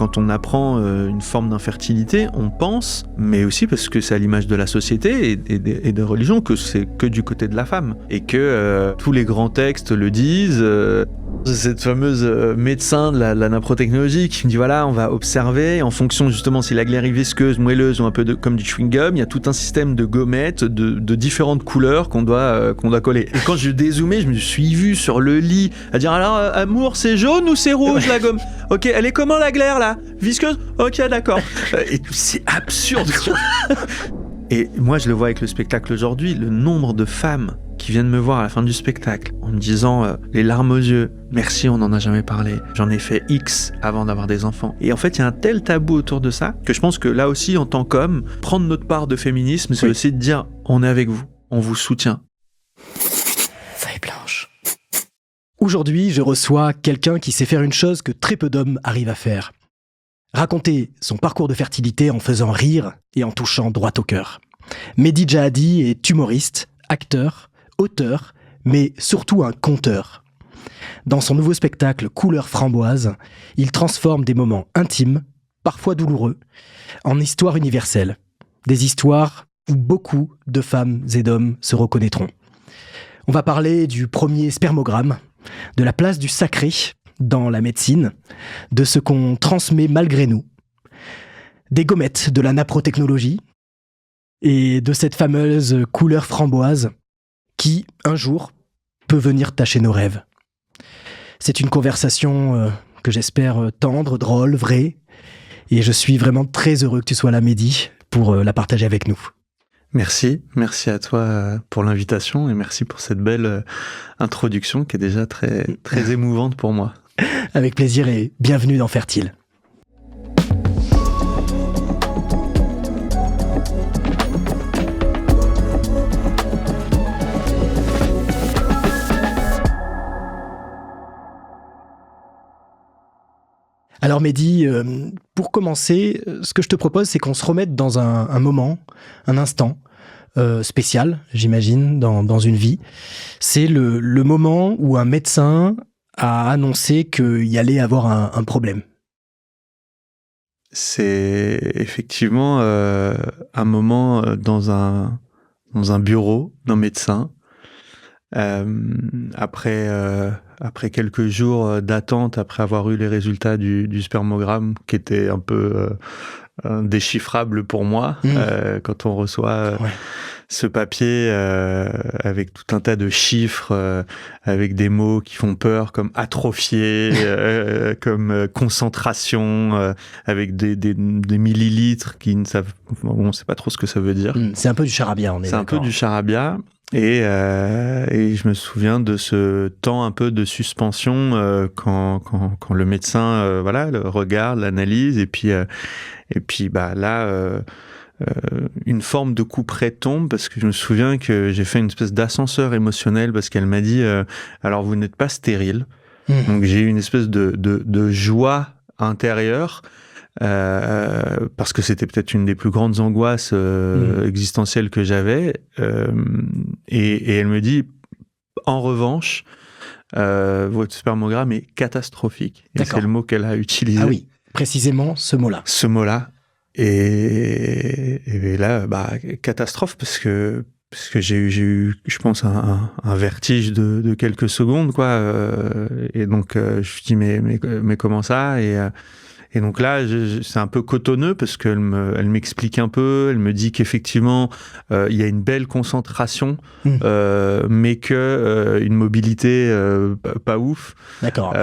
quand on apprend une forme d'infertilité, on pense, mais aussi parce que c'est à l'image de la société et des religions, que c'est que du côté de la femme. Et que tous les grands textes le disent. Cette fameuse médecin de la naprotechnologie qui me dit voilà, on va observer en fonction justement si la glaire est visqueuse, moelleuse ou un peu comme du chewing-gum, il y a tout un système de gommettes de différentes couleurs qu'on doit coller. Et quand je dézoomais, je me suis vu sur le lit à dire alors amour, c'est jaune ou c'est rouge la gomme? Ok, elle est comment la glaire là? Visqueuse? Ok, d'accord. Et c'est absurde. Et moi je le vois avec le spectacle aujourd'hui, le nombre de femmes qui viennent me voir à la fin du spectacle en me disant les larmes aux yeux, merci, on n'en a jamais parlé, j'en ai fait X avant d'avoir des enfants. Et en fait il y a un tel tabou autour de ça que je pense que là aussi en tant qu'homme, prendre notre part de féminisme, c'est aussi de dire on est avec vous, on vous soutient. Feuille blanche. Aujourd'hui je reçois quelqu'un qui sait faire une chose que très peu d'hommes arrivent à faire. Raconter son parcours de fertilité en faisant rire et en touchant droit au cœur. Mehdi Djahadi est humoriste, acteur, auteur, mais surtout un conteur. Dans son nouveau spectacle Couleur framboise, il transforme des moments intimes, parfois douloureux, en histoires universelles. Des histoires où beaucoup de femmes et d'hommes se reconnaîtront. On va parler du premier spermogramme, de la place du sacré dans la médecine, de ce qu'on transmet malgré nous, des gommettes de la naprotechnologie et de cette fameuse couleur framboise qui, un jour, peut venir tâcher nos rêves. C'est une conversation que j'espère tendre, drôle, vraie, et je suis vraiment très heureux que tu sois là, Mehdi, pour la partager avec nous. Merci à toi pour l'invitation et merci pour cette belle introduction qui est déjà très, très émouvante pour moi. Avec plaisir et bienvenue dans Fertile. Alors Mehdi, pour commencer, ce que je te propose, c'est qu'on se remette dans un moment, un instant spécial, j'imagine, dans une vie. C'est le moment où un médecin a annoncé qu'il y allait avoir un problème. C'est effectivement un moment dans un bureau d'un médecin. Après quelques jours d'attente, après avoir eu les résultats du spermogramme, qui étaient un peu indéchiffrables pour moi, quand on reçoit ce papier avec tout un tas de chiffres, avec des mots qui font peur, comme atrophié, comme concentration, avec des millilitres qui ne savent... Bon, on ne sait pas trop ce que ça veut dire. C'est un peu du charabia, on est d'accord. C'est un peu du charabia. Et je me souviens de ce temps un peu de suspension quand le médecin le regarde, l'analyse et puis là une forme de couperet tombe parce que je me souviens que j'ai fait une espèce d'ascenseur émotionnel parce qu'elle m'a dit alors vous n'êtes pas stérile. Donc j'ai eu une espèce de joie intérieure. Parce que c'était peut-être une des plus grandes angoisses existentielles que j'avais et elle me dit en revanche votre spermogramme est catastrophique et c'est le mot qu'elle a utilisé. Ah oui, précisément ce mot-là et là catastrophe parce que j'ai eu je pense un vertige de quelques secondes quoi et donc je me suis dit mais comment ça et donc là, c'est un peu cotonneux parce qu'elle m'explique un peu, elle me dit qu'effectivement, il y a une belle concentration, mais que une mobilité pas ouf. D'accord.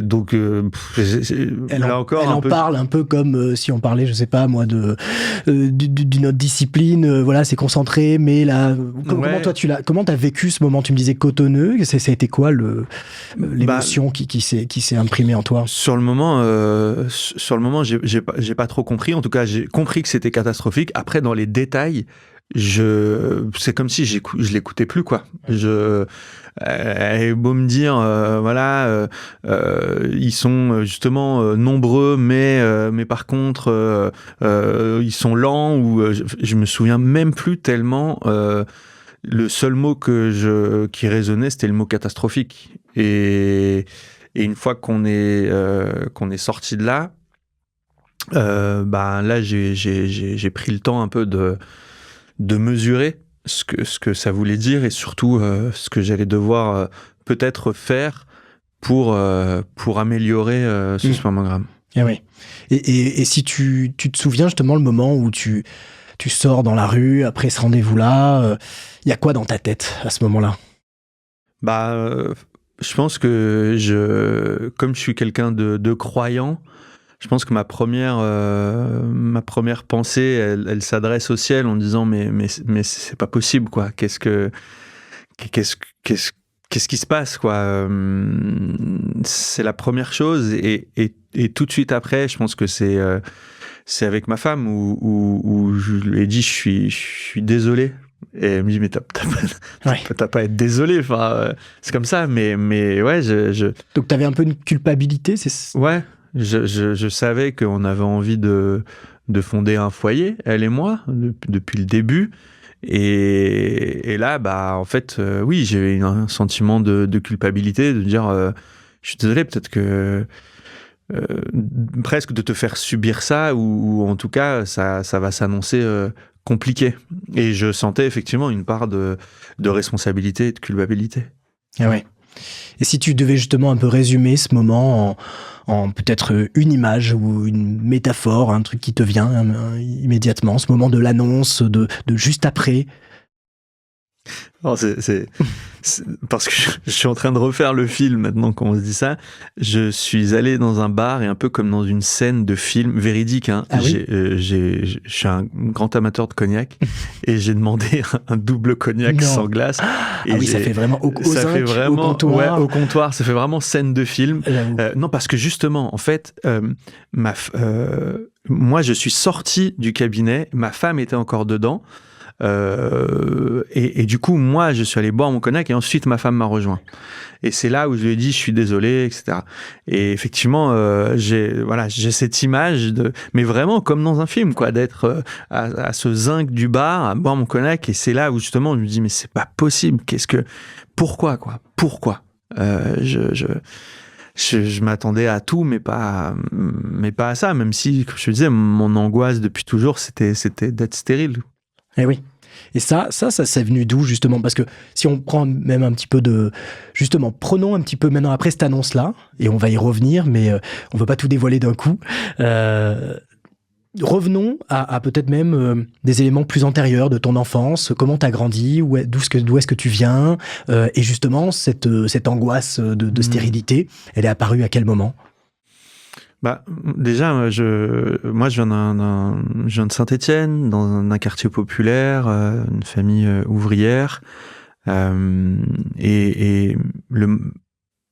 Donc, elle en parle un peu comme si on parlait, je sais pas moi, d'une autre discipline. Voilà, c'est concentré, mais là, comment t'as vécu ce moment? Tu me disais cotonneux. Ça a été quoi l'émotion qui s'est imprimée en toi? Sur le moment, j'ai pas trop compris. En tout cas, j'ai compris que c'était catastrophique. Après, dans les détails, c'est comme si je l'écoutais plus, quoi. Elle est beau me dire, ils sont justement nombreux, mais par contre, ils sont lents. Ou je me souviens même plus tellement. Le seul mot qui résonnait, c'était le mot catastrophique. Et une fois qu'on est sorti de là, Là, j'ai pris le temps un peu de mesurer ce que ça voulait dire et surtout ce que j'allais devoir peut-être faire pour améliorer ce spermogramme. Et oui. Et si tu te souviens justement le moment où tu sors dans la rue après ce rendez-vous-là, il y a quoi dans ta tête à ce moment-là? Je pense que comme je suis quelqu'un de croyant, je pense que ma première pensée, elle s'adresse au ciel en disant mais c'est pas possible, quoi. Qu'est-ce qui se passe, quoi. C'est la première chose et tout de suite après, je pense que c'est avec ma femme où je lui ai dit je suis désolé. Et elle me dit mais t'as pas à être désolé, enfin c'est comme ça, mais ouais Donc t'avais un peu une culpabilité, c'est... Ouais, je savais qu'on avait envie de fonder un foyer, elle et moi, depuis le début. Et là, en fait, oui, j'ai eu un sentiment de culpabilité, de dire, je suis désolé, peut-être que presque de te faire subir ça, ou en tout cas, ça va s'annoncer compliqué. Et je sentais effectivement une part de responsabilité et de culpabilité. Ah ouais. Et si tu devais justement un peu résumer ce moment en peut-être une image ou une métaphore, un truc qui te vient immédiatement, ce moment de l'annonce, de juste après. Alors c'est parce que je suis en train de refaire le film maintenant qu'on se dit ça. Je suis allé dans un bar et un peu comme dans une scène de film véridique. Hein, ah oui je suis un grand amateur de cognac et j'ai demandé un double cognac sans glace. Et oui, ça fait vraiment au comptoir. Ouais, au comptoir. Ça fait vraiment scène de film. Non, parce que justement, en fait, moi, je suis sorti du cabinet. Ma femme était encore dedans. Et du coup, moi, je suis allé boire mon cognac et ensuite ma femme m'a rejoint. Et c'est là où je lui ai dit, je suis désolé, etc. Et effectivement, j'ai cette image mais vraiment comme dans un film, quoi, d'être à ce zinc du bar, à boire mon cognac. Et c'est là où justement, je me dis, mais c'est pas possible. Pourquoi, quoi? Pourquoi? Je m'attendais à tout, mais pas à ça. Même si, comme je te disais, mon angoisse depuis toujours, c'était d'être stérile. Eh oui. Et ça c'est venu d'où, justement? Parce que si on prend même un petit peu justement, prenons un petit peu maintenant après cette annonce-là, et on va y revenir, mais on ne veut pas tout dévoiler d'un coup. Revenons à peut-être même des éléments plus antérieurs de ton enfance. Comment tu as grandi? D'où est-ce que tu viens? Et justement, cette angoisse de stérilité, elle est apparue à quel moment? Déjà, moi, je viens de Saint-Étienne, dans un quartier populaire, une famille ouvrière, et le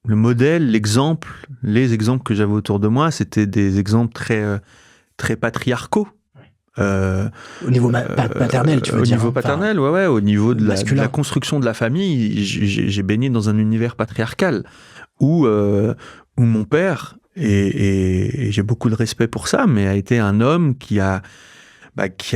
modèle, l'exemple, les exemples que j'avais autour de moi, c'était des exemples très patriarcaux. Au niveau paternel, tu veux dire? Au niveau paternel, ouais, au niveau de la construction de la famille, j'ai baigné dans un univers patriarcal où mon père, et j'ai beaucoup de respect pour ça, mais a été un homme qui a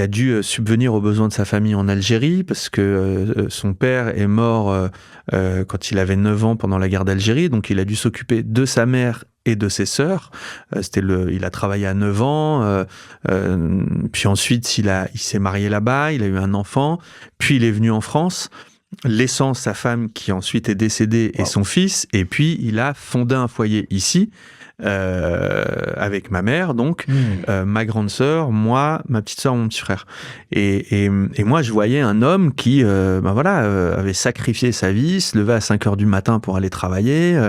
dû subvenir aux besoins de sa famille en Algérie, parce que son père est mort quand il avait 9 ans pendant la guerre d'Algérie, donc il a dû s'occuper de sa mère et de ses sœurs. Il a travaillé à 9 ans, puis ensuite il s'est marié là-bas, il a eu un enfant, puis il est venu en France, laissant sa femme qui ensuite est décédée et son fils, et puis il a fondé un foyer ici, avec ma mère, donc ma grande sœur, moi, ma petite sœur, mon petit frère. Et moi, je voyais un homme qui avait sacrifié sa vie, se levait à 5h du matin pour aller travailler,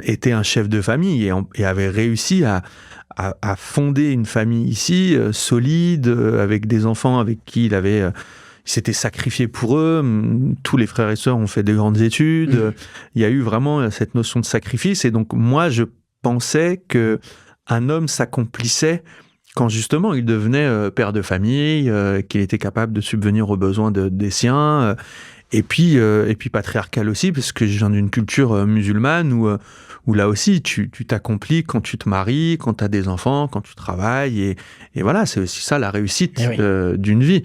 était un chef de famille et avait réussi à fonder une famille ici, solide, avec des enfants avec qui il s'était sacrifié pour eux. Tous les frères et sœurs ont fait des grandes études. Il y a eu vraiment cette notion de sacrifice. Et donc, moi, je pensais qu'un homme s'accomplissait quand justement il devenait père de famille, qu'il était capable de subvenir aux besoins des siens, et puis patriarcal aussi, parce que je viens d'une culture musulmane où là aussi tu t'accomplis quand tu te maries, quand tu as des enfants, quand tu travailles, et voilà, c'est aussi ça la réussite d'une vie.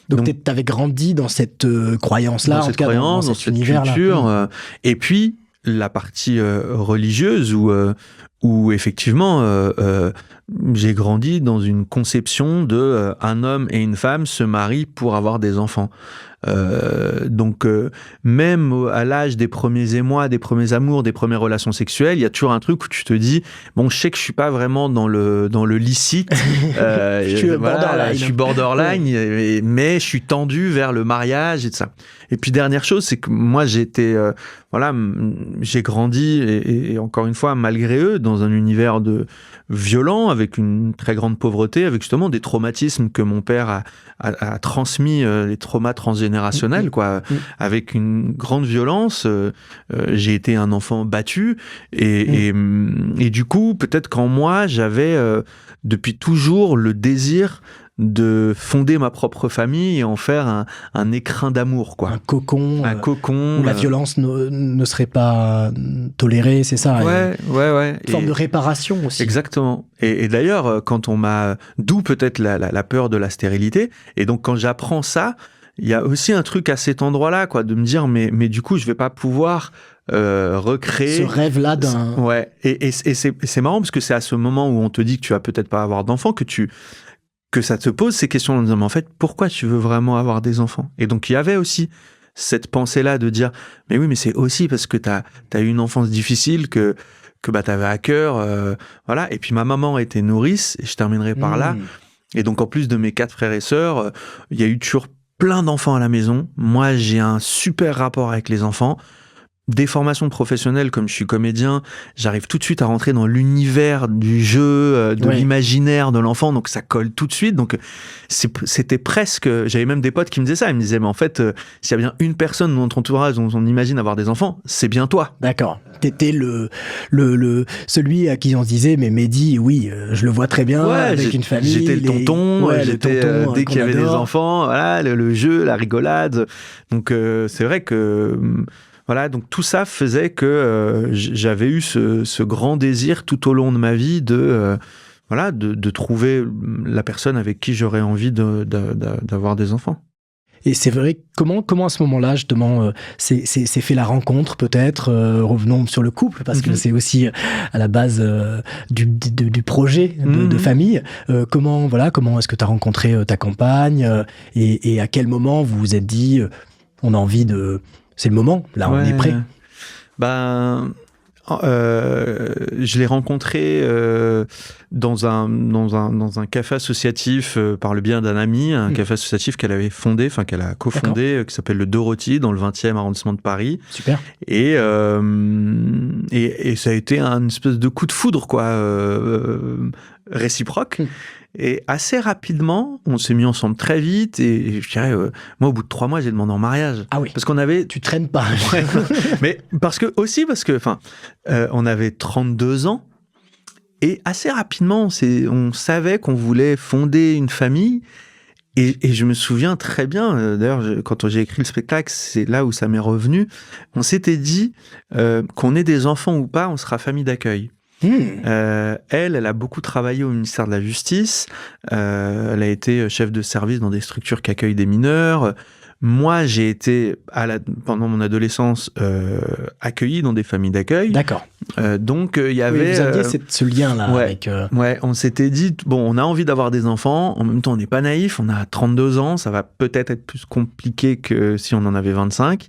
Donc tu avais grandi dans cette croyance-là, dans cette culture, et puis la partie religieuse où effectivement j'ai grandi dans une conception de un homme et une femme se marient pour avoir des enfants. Donc même à l'âge des premiers émois, des premiers amours, des premières relations sexuelles, il y a toujours un truc où tu te dis bon, je sais que je suis pas vraiment dans le licite, je suis borderline, mais je suis tendu vers le mariage et tout ça. Et puis dernière chose, c'est que moi j'ai grandi et encore une fois malgré eux dans un univers violent, avec une très grande pauvreté, avec justement des traumatismes que mon père a transmis, les traumas transgénérationnels, quoi, avec une grande violence. J'ai été un enfant battu et du coup, peut-être qu'en moi, j'avais depuis toujours le désir de fonder ma propre famille et en faire un écrin d'amour, quoi. Un cocon. Où la violence ne serait pas tolérée, c'est ça. Ouais. Une forme de réparation aussi. Exactement. Et d'ailleurs, quand on m'a... D'où peut-être la peur de la stérilité. Et donc, quand j'apprends ça, il y a aussi un truc à cet endroit-là, quoi, de me dire, mais du coup, je vais pas pouvoir recréer... Ce rêve-là d'un... Ouais. Et c'est marrant parce que c'est à ce moment où on te dit que tu vas peut-être pas avoir d'enfants que ça te pose ces questions en disant, mais en fait, pourquoi tu veux vraiment avoir des enfants? Et donc, il y avait aussi cette pensée-là de dire, mais oui, mais c'est aussi parce que t'as eu une enfance difficile que t'avais à cœur, voilà. Et puis, ma maman était nourrice, et je terminerai par là. Et donc, en plus de mes 4 frères et sœurs, il y a eu toujours plein d'enfants à la maison. Moi, j'ai un super rapport avec les enfants. Des formations professionnelles, comme je suis comédien, j'arrive tout de suite à rentrer dans l'univers du jeu, de l'imaginaire de l'enfant, donc ça colle tout de suite. Donc c'était presque... J'avais même des potes qui me disaient ça, ils me disaient, mais en fait, s'il y a bien une personne dans ton entourage dont on imagine avoir des enfants, c'est bien toi. D'accord. T'étais celui à qui on se disait, mais Mehdi, oui, je le vois très bien, avec une famille. J'étais le tonton, dès qu'il y avait des enfants, voilà, le jeu, la rigolade. Donc c'est vrai que... Voilà, donc tout ça faisait que j'avais eu ce grand désir tout au long de ma vie de trouver la personne avec qui j'aurais envie d'avoir des enfants. Et c'est vrai, comment à ce moment-là, justement, c'est fait la rencontre, peut-être, revenons sur le couple, parce que c'est aussi à la base du projet de famille. Comment est-ce que tu as rencontré ta compagne et à quel moment vous vous êtes dit, on a envie de... C'est le moment, là, on est prêt. Je l'ai rencontré dans un café associatif par le biais d'un ami, un café associatif qu'elle avait fondé, qu'elle a cofondé, qui s'appelle le Dorothy, dans le 20e arrondissement de Paris. Super. Et ça a été un espèce de coup de foudre, quoi, réciproque. Et assez rapidement, on s'est mis ensemble très vite. Et je dirais, moi, au bout de 3 mois, j'ai demandé en mariage. Ah oui. Parce qu'on avait... Tu traînes pas. Mais parce que on avait 32 ans. Et assez rapidement, on savait qu'on voulait fonder une famille. Et je me souviens très bien, d'ailleurs, quand j'ai écrit le spectacle, c'est là où ça m'est revenu. On s'était dit, qu'on ait des enfants ou pas, on sera famille d'accueil. Elle a beaucoup travaillé au ministère de la Justice. Elle a été chef de service dans des structures qui accueillent des mineurs. Moi, j'ai été, pendant mon adolescence, accueilli dans des familles d'accueil. D'accord. Donc, il y avait... vous aviez ce lien-là avec... Ouais, on s'était dit, bon, on a envie d'avoir des enfants. En même temps, on n'est pas naïf. On a 32 ans. Ça va peut-être être plus compliqué que si on en avait 25.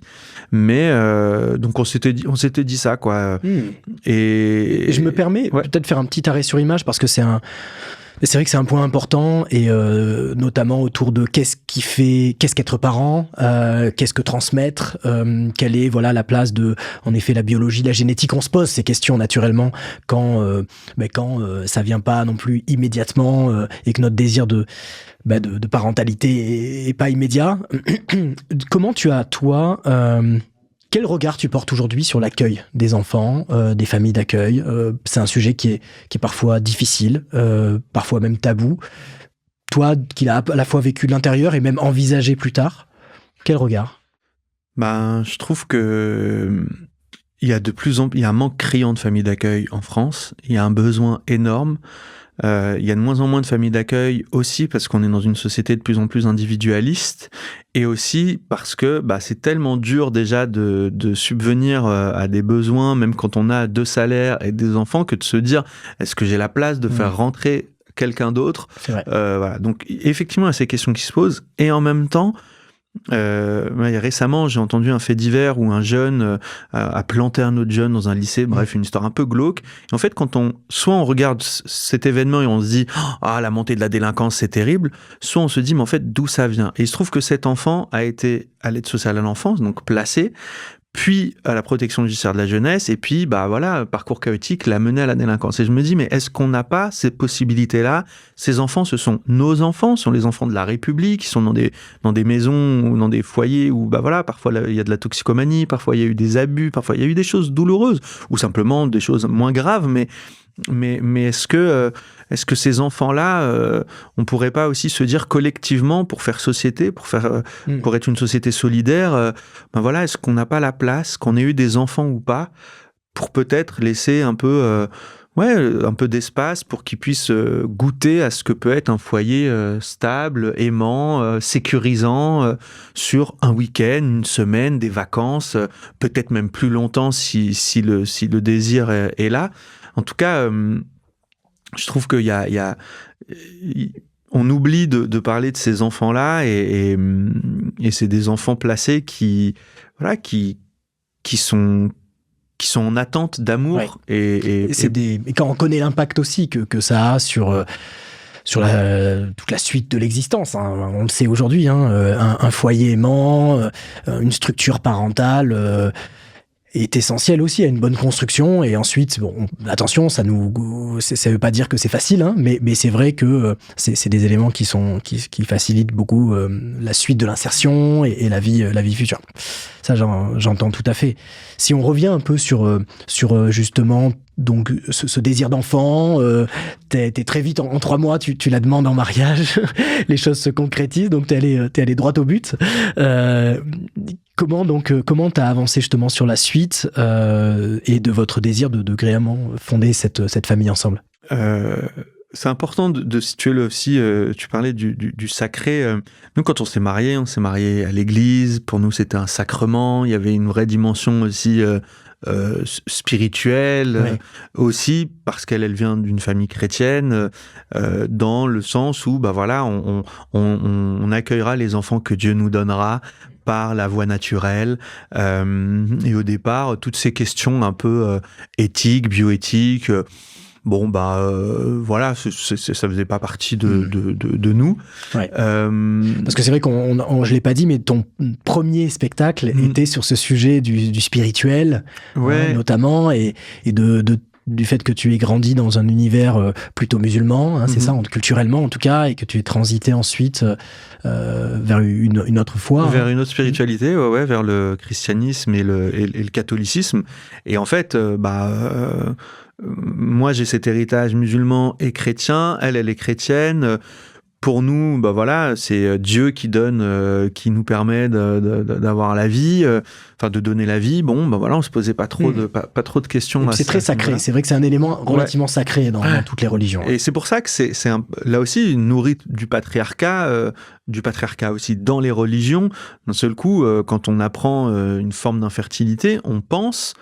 Mais, donc, on s'était dit ça, quoi. Et je me permets peut-être faire un petit arrêt sur image parce que c'est vrai que c'est un point important et notamment autour de qu'est-ce qu'être parent, qu'est-ce que transmettre, quelle est la place de, en effet, la biologie, la génétique. On se pose ces questions naturellement quand ça vient pas non plus immédiatement et que notre désir de parentalité est pas immédiat. Comment tu as, toi, quel regard tu portes aujourd'hui sur l'accueil des enfants, des familles d'accueil? C'est un sujet qui est parfois difficile, parfois même tabou. Toi, qui l'as à la fois vécu de l'intérieur et même envisagé plus tard, quel regard? Je trouve que il y a un manque criant de familles d'accueil en France. Il y a un besoin énorme. Il y a de moins en moins de familles d'accueil aussi parce qu'on est dans une société de plus en plus individualiste et aussi parce que c'est tellement dur déjà de subvenir à des besoins, même quand on a 2 salaires et des enfants, que de se dire est-ce que j'ai la place de faire rentrer quelqu'un d'autre. C'est vrai. Voilà. Donc effectivement, il y a ces questions qui se posent et en même temps, récemment, j'ai entendu un fait divers où un jeune a planté un autre jeune dans un lycée. Bref, une histoire un peu glauque. Et en fait, soit on regarde cet événement et on se dit la montée de la délinquance, c'est terrible, soit on se dit mais en fait d'où ça vient. Et il se trouve que cet enfant a été à l'aide sociale à l'enfance, donc placé, puis à la protection judiciaire de la jeunesse, et puis parcours chaotique l'a mené à la délinquance. Et je me dis, mais est-ce qu'on n'a pas ces possibilités-là? Ces enfants, ce sont nos enfants, ce sont les enfants de la République, qui sont dans des maisons ou dans des foyers où parfois il y a de la toxicomanie, parfois il y a eu des abus, parfois il y a eu des choses douloureuses, ou simplement des choses moins graves, mais est-ce que ces enfants-là, on pourrait pas aussi se dire collectivement pour faire société, pour être une société solidaire, est-ce qu'on n'a pas la place, qu'on ait eu des enfants ou pas, pour peut-être laisser un peu d'espace pour qu'ils puissent goûter à ce que peut être un foyer stable, aimant, sécurisant, sur un week-end, une semaine, des vacances, peut-être même plus longtemps si le désir est là. En tout cas, je trouve on oublie de parler de ces enfants-là et c'est des enfants placés qui sont en attente d'amour. Ouais. Et quand on connaît l'impact aussi que ça a sur toute la suite de l'existence, hein. On le sait aujourd'hui, un foyer aimant, une structure parentale est essentiel aussi à une bonne construction. Et ensuite, attention, ça veut pas dire que c'est facile, mais c'est vrai que c'est des éléments qui facilitent beaucoup la suite de l'insertion et la vie future. Ça, j'entends tout à fait. Si on revient un peu sur justement donc ce désir d'enfant, t'es très vite en 3 mois, tu la demandes en mariage, les choses se concrétisent, donc t'es allé droit au but. Comment t'as avancé justement sur la suite et de votre désir de gréement fonder cette famille ensemble? C'est important de situer là aussi, tu parlais du sacré. Nous, quand on s'est mariés à l'église. Pour nous, c'était un sacrement. Il y avait une vraie dimension aussi spirituelle, aussi parce qu'elle vient d'une famille chrétienne, dans le sens où on accueillera les enfants que Dieu nous donnera par la voie naturelle, et au départ toutes ces questions un peu éthiques, bioéthiques, ça faisait pas partie de nous. Ouais. Parce que c'est vrai je l'ai pas dit, mais ton premier spectacle était sur ce sujet du spirituel, notamment, et du fait que tu aies grandi dans un univers plutôt musulman, c'est ça, culturellement en tout cas, et que tu aies transité ensuite vers une autre foi. Vers une autre spiritualité, vers le christianisme et le catholicisme. Et en fait, moi, j'ai cet héritage musulman et chrétien. Elle est chrétienne. Pour nous, c'est Dieu qui donne, qui nous permet d'avoir la vie, de donner la vie. On se posait pas trop de questions. C'est très sacré. C'est vrai que c'est un élément relativement sacré dans toutes les religions. Et c'est pour ça que c'est là aussi nourri du patriarcat aussi dans les religions. D'un seul coup, quand on apprend une forme d'infertilité, on pense,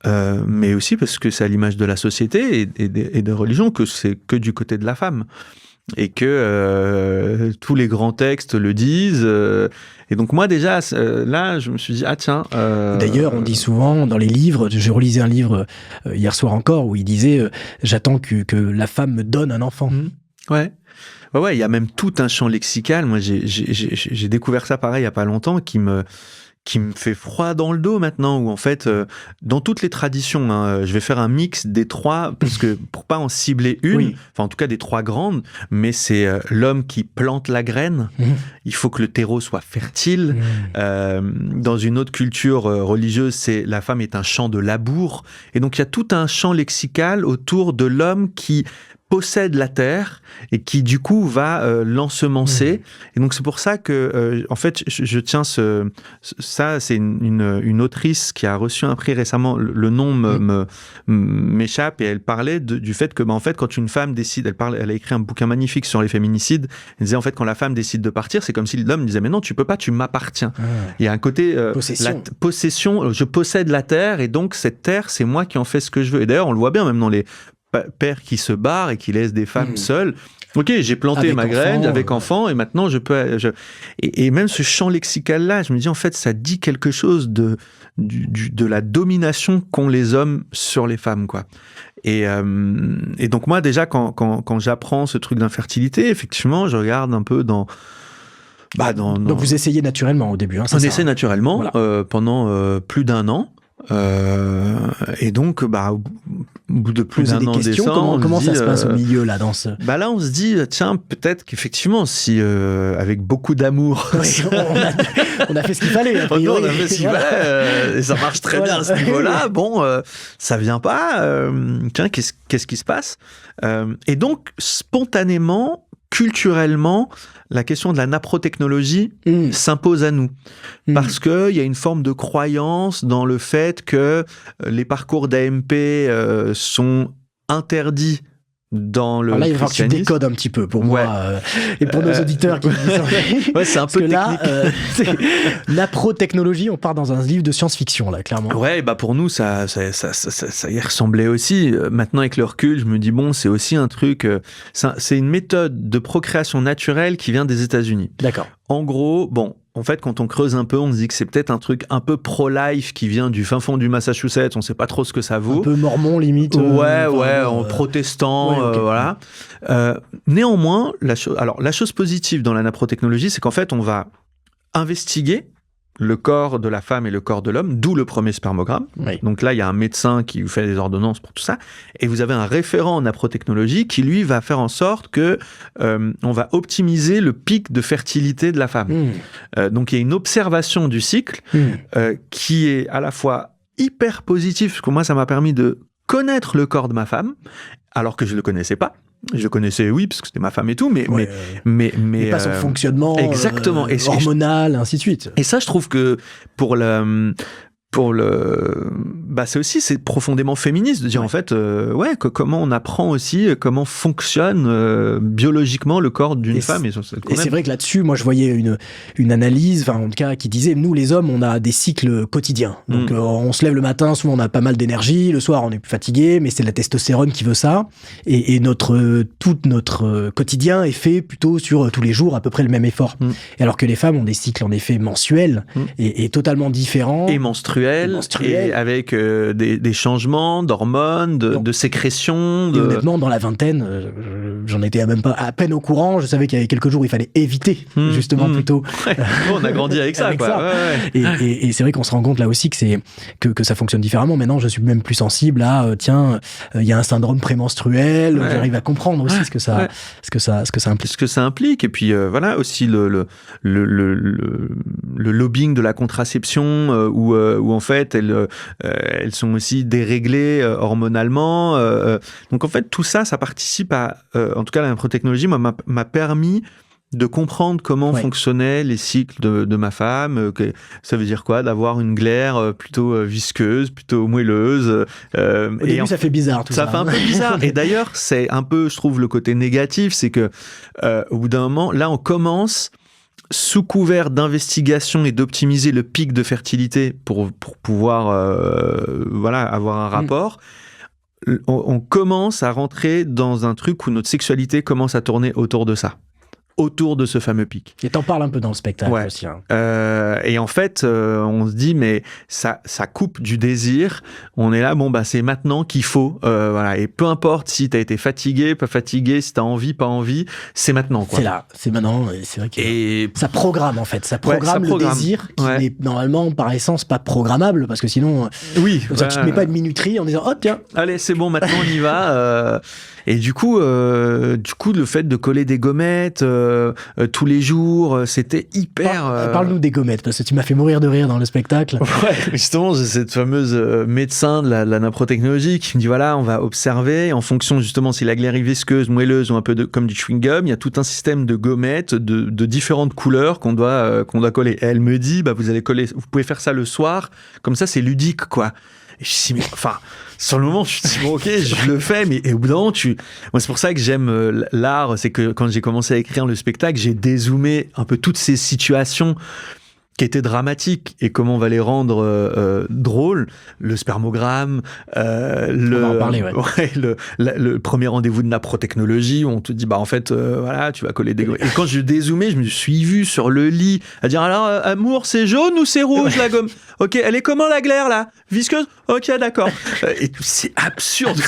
mais aussi parce que c'est à l'image de la société et des religions, que c'est que du côté de la femme. Et que tous les grands textes le disent. Et donc moi déjà, là, je me suis dit, tiens... D'ailleurs, on dit souvent dans les livres, je relisais un livre hier soir encore, où il disait j'attends que la femme me donne un enfant. Ouais, il y a même tout un champ lexical. Moi, j'ai découvert ça pareil il y a pas longtemps, qui me fait froid dans le dos maintenant, où en fait, dans toutes les traditions, je vais faire un mix des 3, parce que pour pas en cibler une, en tout cas des 3 grandes, mais c'est l'homme qui plante la graine, il faut que le terreau soit fertile. Dans une autre culture religieuse, c'est la femme est un champ de labour, et donc il y a tout un champ lexical autour de l'homme qui possède la terre et qui du coup va l'ensemencer. Et donc c'est pour ça que en fait je tiens ça c'est une autrice qui a reçu un prix récemment, le nom m'échappe, et elle parlait du fait que en fait quand une femme décide, elle a écrit un bouquin magnifique sur les féminicides, elle disait en fait quand la femme décide de partir, c'est comme si l'homme disait mais non, tu peux pas, tu m'appartiens. Il y a un côté possession, je possède la terre et donc cette terre c'est moi qui en fais ce que je veux. Et d'ailleurs on le voit bien même dans les pères qui se barrent et qui laissent des femmes seules. Ok, j'ai planté ma graine avec enfant et maintenant je peux... Et même ce champ lexical-là, je me dis en fait ça dit quelque chose de la domination qu'ont les hommes sur les femmes, quoi. Et donc moi déjà quand j'apprends ce truc d'infertilité, effectivement je regarde un peu dans... Donc vous essayez naturellement au début, hein, on essaie naturellement pendant plus d'1 an. Et donc, au bout de plus d'1 an d'essence, comment ça se passe au milieu là dans ce... Là, on se dit tiens, peut-être qu'effectivement, si avec beaucoup d'amour, on a fait ce qu'il fallait. On a fait ce qu'il fallait, et ça marche très bien à ce niveau-là. Bon, ça vient pas. Tiens, qu'est-ce qui se passe? Et donc, spontanément, culturellement, la question de la naprotechnologie s'impose à nous. Parce qu'il y a une forme de croyance dans le fait que les parcours d'AMP sont interdits dans le là, il va falloir que tu décodes un petit peu pour moi et pour nos auditeurs qui disent... c'est un peu technique. Naprotechnologie, on part dans un livre de science-fiction, là, clairement. Ouais, pour nous, ça y ressemblait aussi. Maintenant, avec le recul, je me dis, bon, c'est aussi un truc... c'est une méthode de procréation naturelle qui vient des États-Unis. D'accord. En gros, en fait, quand on creuse un peu, on se dit que c'est peut-être un truc un peu pro-life qui vient du fin fond du Massachusetts. On ne sait pas trop ce que ça vaut. Un peu mormon, limite. En protestant, voilà. Néanmoins, la chose positive dans la naprotechnologie, c'est qu'en fait, on va investiguer le corps de la femme et le corps de l'homme, d'où le premier spermogramme. Oui. Donc là, il y a un médecin qui vous fait des ordonnances pour tout ça. Et vous avez un référent en naprotechnologie qui, lui, va faire en sorte que on va optimiser le pic de fertilité de la femme. Donc il y a une observation du cycle qui est à la fois hyper positive, parce que moi, ça m'a permis de connaître le corps de ma femme, alors que je ne le connaissais pas. Je connaissais, oui, parce que c'était ma femme et tout, mais pas son fonctionnement exactement. Hormonal, ainsi de suite. Et ça, je trouve que c'est profondément féministe de dire en fait comment on apprend aussi comment fonctionne biologiquement le corps d'une femme, et c'est vrai que là-dessus moi je voyais une analyse, en tout cas qui disait nous les hommes on a des cycles quotidiens, donc on se lève le matin, souvent on a pas mal d'énergie, le soir on est plus fatigué, mais c'est la testostérone qui veut ça, et tout notre quotidien est fait plutôt sur tous les jours à peu près le même effort, et alors que les femmes ont des cycles en effet mensuels et totalement différents et menstruels, et avec des changements d'hormones, de sécrétions. Et honnêtement, dans la vingtaine, j'en étais même pas à peine au courant. Je savais qu'il y avait quelques jours, il fallait éviter, justement, plutôt. Ouais. On a grandi avec ça, quoi. Ouais. Et c'est vrai qu'on se rend compte là aussi que ça fonctionne différemment. Maintenant, je suis même plus sensible à, il y a un syndrome prémenstruel. J'arrive à comprendre aussi ce que ça implique. Ce que ça implique. Et puis, aussi le lobbying de la contraception, où en fait, elles sont aussi déréglées hormonalement. Donc en fait, tout ça, ça participe à... en tout cas, la naprotechnologie m'a permis de comprendre comment fonctionnaient les cycles de ma femme. Ça veut dire quoi d'avoir une glaire plutôt visqueuse, plutôt moelleuse. Au début, ça fait bizarre tout ça. Ça fait un peu bizarre. Et d'ailleurs, c'est un peu, je trouve, le côté négatif, c'est que au bout d'un moment, là, on commence... sous couvert d'investigation et d'optimiser le pic de fertilité pour pouvoir avoir un rapport, on commence à rentrer dans un truc où notre sexualité commence à tourner autour de ça, autour de ce fameux pic. Et t'en parles un peu dans le spectacle aussi. Hein. Et en fait, on se dit, mais ça coupe du désir. On est là, c'est maintenant qu'il faut. Et peu importe si t'as été fatigué, pas fatigué, si t'as envie, pas envie, c'est maintenant, quoi. C'est là, c'est maintenant. Et c'est vrai que ça programme, en fait. Ça programme le désir qui n'est normalement, par essence, pas programmable, parce que sinon, tu te mets pas de minuterie en disant, oh tiens. Allez, c'est bon, maintenant on y va. Et du coup, le fait de coller des gommettes, tous les jours. C'était hyper... Parle-nous des gommettes, parce que tu m'as fait mourir de rire dans le spectacle. Ouais, justement, j'ai cette fameuse médecin de la naprotechnologie qui me dit, voilà, on va observer en fonction justement si la glaire est visqueuse, moelleuse ou un peu comme du chewing-gum, il y a tout un système de gommettes de différentes couleurs qu'on doit coller. Et elle me dit, bah, vous pouvez faire ça le soir, comme ça c'est ludique, quoi. Et je me suis dit, mais, enfin, sur le moment, je me suis dit, bon, ok, je le fais, mais au bout d'un moment, moi, c'est pour ça que j'aime l'art, c'est que quand j'ai commencé à écrire le spectacle, j'ai dézoomé un peu toutes ces situations qui étaient dramatiques et comment on va les rendre drôles. Le spermogramme, on va en parler, ouais. le premier rendez-vous de naprotechnologie où on te dit, bah, en fait, voilà, tu vas coller des... Et quand je dézoomais, je me suis vu sur le lit à dire, alors, amour, c'est jaune ou c'est rouge, la gomme? Ok, elle est comment la glaire, là? Visqueuse? Ok, d'accord. Et c'est absurde.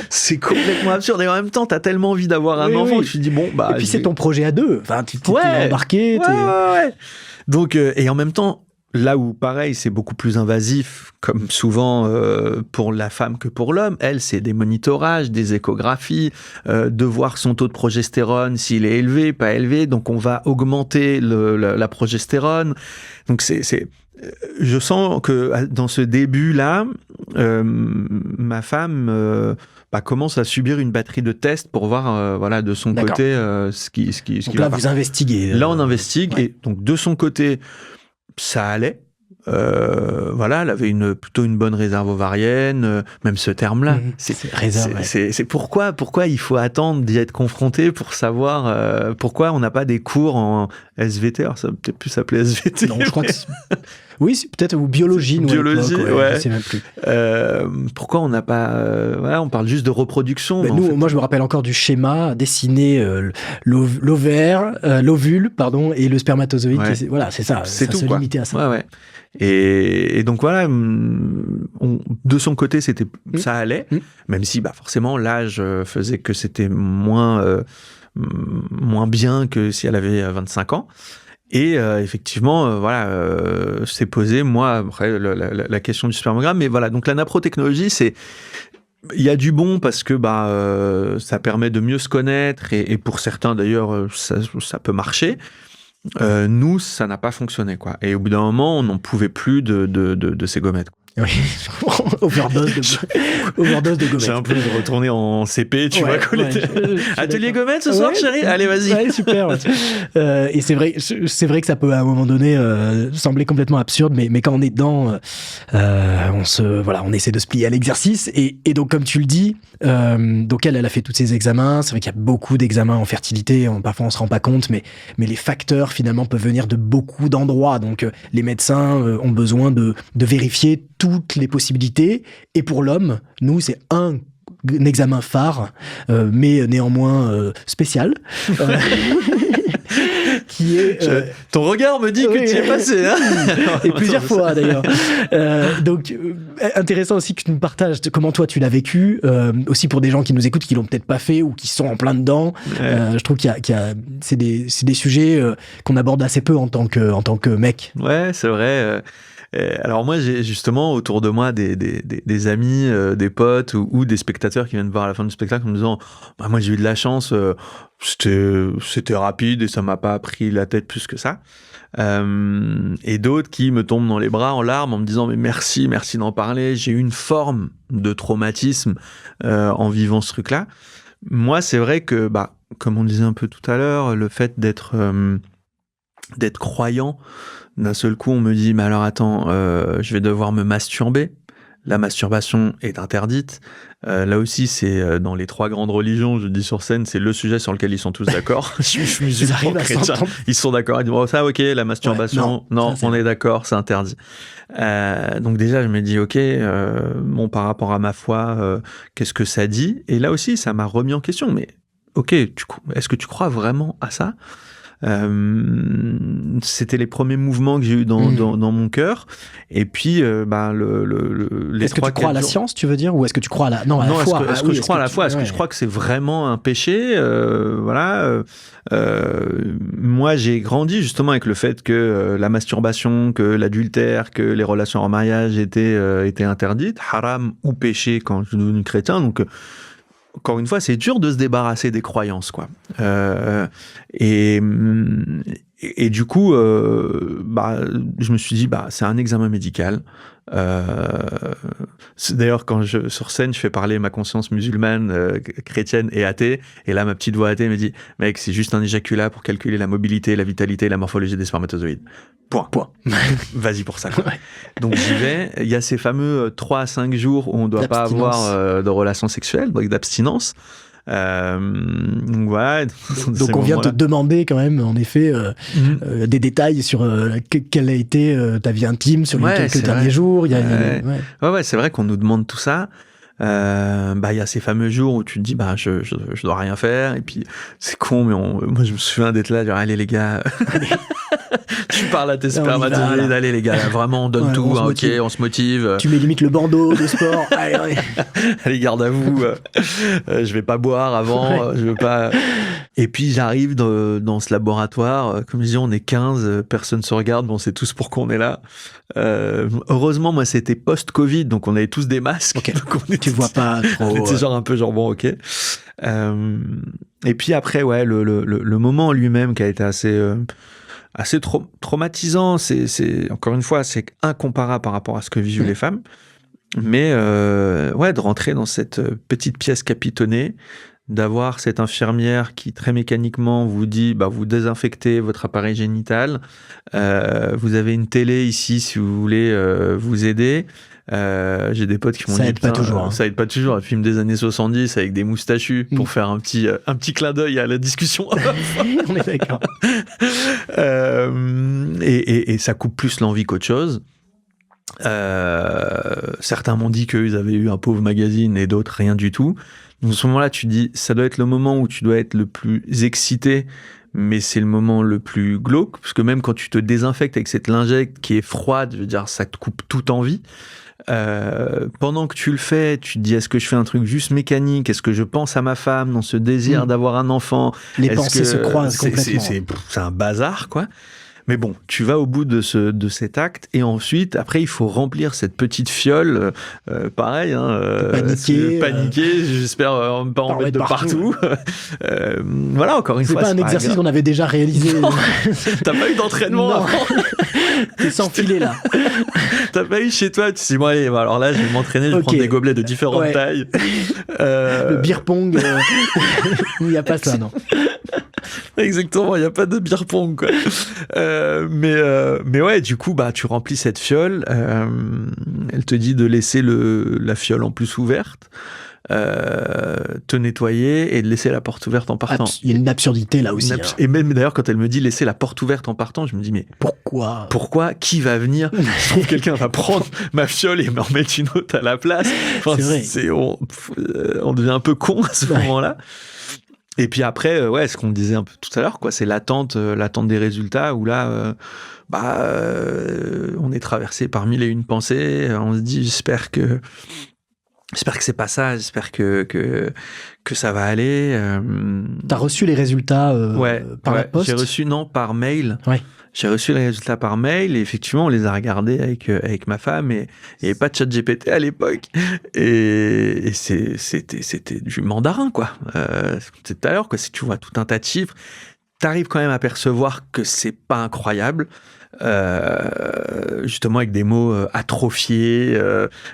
C'est complètement absurde. Et en même temps, t'as tellement envie d'avoir un enfant que je me dis, bon, bah... Et puis c'est ton projet à deux. Enfin, tu t'es embarqué. Ouais. Donc, et en même temps, là où, pareil, c'est beaucoup plus invasif, comme souvent pour la femme que pour l'homme, elle, c'est des monitorages, des échographies, de voir son taux de progestérone, s'il est élevé, pas élevé. Donc, on va augmenter la progestérone. Donc, je sens que dans ce début-là, ma femme... commence à subir une batterie de tests pour voir voilà, de son côté ce qui donc là, vous investiguez. Là, on investigue. Ouais. Et donc, de son côté, ça allait. Voilà, elle avait plutôt une bonne réserve ovarienne, même ce terme-là. C'est pourquoi il faut attendre d'y être confronté pour savoir pourquoi on n'a pas des cours en SVT. Alors, ça peut peut-être plus s'appeler SVT. Non, je crois que... Oui, c'est peut-être, ou biologie. Biologie, ouais. Je sais même plus. Pourquoi on n'a pas... voilà, on parle juste de reproduction. Ben moi, je me rappelle encore du schéma, dessiner l'ovaire, l'ovule, et le spermatozoïde. Ouais. Voilà, c'est ça. C'est ça tout, se quoi. limitait à ça. Ouais. Et donc voilà, de son côté, ça allait, même si forcément l'âge faisait que c'était moins bien que si elle avait 25 ans. Et effectivement, s'est posé, moi, après, la question du spermogramme. Mais voilà, donc la naprotechnologie, il y a du bon parce que ça permet de mieux se connaître et pour certains, d'ailleurs, ça peut marcher. Nous, ça n'a pas fonctionné, quoi. Et au bout d'un moment, on n'en pouvait plus de ces gommettes. Oui, overdose de gommettes. J'ai un peu de retourner en CP, tu vois. Atelier gommettes ce soir, chérie? Allez, vas-y. Ouais, super. Et c'est vrai que ça peut à un moment donné sembler complètement absurde, mais quand on est dedans, on essaie de se plier à l'exercice. Et donc, comme tu le dis, donc elle a fait tous ses examens. C'est vrai qu'il y a beaucoup d'examens en fertilité. Parfois, on se rend pas compte, mais les facteurs finalement peuvent venir de beaucoup d'endroits. Donc, les médecins ont besoin de vérifier toutes les possibilités. Et pour l'homme, nous, c'est un examen phare, mais néanmoins spécial. Qui est, ton regard me dit que tu y es passé, hein. Et plusieurs fois d'ailleurs. Donc intéressant aussi que tu nous partages comment toi tu l'as vécu, aussi pour des gens qui nous écoutent qui l'ont peut-être pas fait ou qui sont en plein dedans. Je trouve c'est des sujets qu'on aborde assez peu en tant que mec. Ouais, c'est vrai. Alors moi, j'ai justement autour de moi des amis, des potes ou des spectateurs qui viennent voir à la fin du spectacle en me disant moi j'ai eu de la chance, c'était rapide et ça m'a pas pris la tête plus que ça. Et d'autres qui me tombent dans les bras en larmes en me disant mais merci d'en parler, j'ai eu une forme de traumatisme en vivant ce truc-là. Moi, c'est vrai que comme on disait un peu tout à l'heure, le fait d'être croyant, d'un seul coup, on me dit, mais alors attends, je vais devoir me masturber. La masturbation est interdite. Là aussi, c'est dans les 3 grandes religions, je dis sur scène, c'est le sujet sur lequel ils sont tous d'accord. Juifs, musulmans, chrétiens, ils sont d'accord. Ils disent, ça, ok, la masturbation, non, on est d'accord, c'est interdit. Donc déjà, je me dis, ok, par rapport à ma foi, qu'est-ce que ça dit? Et là aussi, ça m'a remis en question. Mais ok, est-ce que tu crois vraiment à ça? C'était les premiers mouvements que j'ai eu dans mon cœur. Et puis, les est-ce que tu crois à la science, tu veux dire, ou est-ce que tu crois à la foi? Est-ce que je crois à la foi? Est-ce que je crois que c'est vraiment un péché? Moi, j'ai grandi justement avec le fait que la masturbation, que l'adultère, que les relations en mariage étaient interdites, haram ou péché quand je suis devenu chrétien. Donc encore une fois, c'est dur de se débarrasser des croyances, quoi. Et du coup, je me suis dit, c'est un examen médical. D'ailleurs, quand sur scène, je fais parler ma conscience musulmane, chrétienne et athée, et là, ma petite voix athée me dit, mec, c'est juste un éjaculat pour calculer la mobilité, la vitalité et la morphologie des spermatozoïdes. Point. Vas-y pour ça, quoi. Ouais. Donc j'y vais. Il y a ces fameux 3 à 5 jours où on ne doit pas avoir de relations sexuelles, donc d'abstinence. Donc voilà. Donc on vient te demander quand même, en effet, des détails sur quelle a été ta vie intime sur les quelques derniers jours. Ouais, c'est vrai qu'on nous demande tout ça. Il y a ces fameux jours où tu te dis je dois rien faire, et puis c'est con, mais moi je me souviens d'être là, dire allez les gars. Tu parles à tes spermatozoïdes, allez les gars, vraiment on donne tout, on se motive. Tu mets limite le bandeau de sport. Allez, garde à vous. Je vais pas boire avant, je veux pas. Et puis j'arrive dans ce laboratoire, comme je dis, on est 15, personne se regarde, on sait tous pourquoi on est là. Heureusement, moi c'était post-Covid, donc on avait tous des masques. Okay. Donc tu vois pas trop. On était bon, ok. Et puis après, le moment en lui-même qui a été assez traumatisant, c'est encore une fois, c'est incomparable par rapport à ce que vivent les femmes, mais de rentrer dans cette petite pièce capitonnée, d'avoir cette infirmière qui très mécaniquement vous dit vous désinfectez votre appareil génital, vous avez une télé ici si vous voulez vous aider. J'ai des potes qui m'ont dit ça aide pas toujours. Ça aide pas toujours. Un film des années 70 avec des moustachus pour faire un petit clin d'œil à la discussion. On est d'accord. Et ça coupe plus l'envie qu'autre chose. Certains m'ont dit qu'ils avaient eu un pauvre magazine et d'autres rien du tout. Donc, à ce moment-là, tu dis, ça doit être le moment où tu dois être le plus excité, mais c'est le moment le plus glauque, parce que même quand tu te désinfectes avec cette lingette qui est froide, je veux dire, ça te coupe toute envie. Pendant que tu le fais, tu te dis, est-ce que je fais un truc juste mécanique? Est-ce que je pense à ma femme dans ce désir d'avoir un enfant? Les pensées se croisent complètement. C'est un bazar, quoi. Mais bon, tu vas au bout de cet acte, et ensuite, après, il faut remplir cette petite fiole, pareil, paniquer, j'espère pas en mettre de partout. Voilà, encore une fois. C'est pas un exercice qu'on avait déjà réalisé. T'as pas eu d'entraînement avant. T'es sans filet, là. T'as pas eu chez toi, tu te dis, bon, allez, alors là, je vais m'entraîner, je vais prendre des gobelets de différentes tailles. Le beer pong, où il n'y a pas ça, non. Exactement, il n'y a pas de beer pong, quoi. Mais ouais, du coup, tu remplis cette fiole. Elle te dit de laisser la fiole en plus ouverte, te nettoyer et de laisser la porte ouverte en partant. Il y a une absurdité là aussi. Et même d'ailleurs, quand elle me dit laisser la porte ouverte en partant, je me dis, mais pourquoi qui va venir? Je trouve que quelqu'un va prendre ma fiole et m'en mettre une autre à la place. Enfin, c'est vrai. On devient un peu con à ce moment-là. Et puis après, ce qu'on disait un peu tout à l'heure, quoi, c'est l'attente des résultats, où là, on est traversé par 1001 pensées. On se dit, j'espère que c'est pas ça. J'espère que ça va aller. T'as reçu les résultats par la poste? J'ai reçu par mail. Ouais. J'ai reçu les résultats par mail, et effectivement, on les a regardés avec ma femme, et il n'y avait pas de ChatGPT à l'époque. Et c'était du mandarin, quoi. C'est tout à l'heure, quoi. Si tu vois tout un tas de chiffres, t'arrives quand même à percevoir que c'est pas incroyable. Justement avec des mots atrophiés,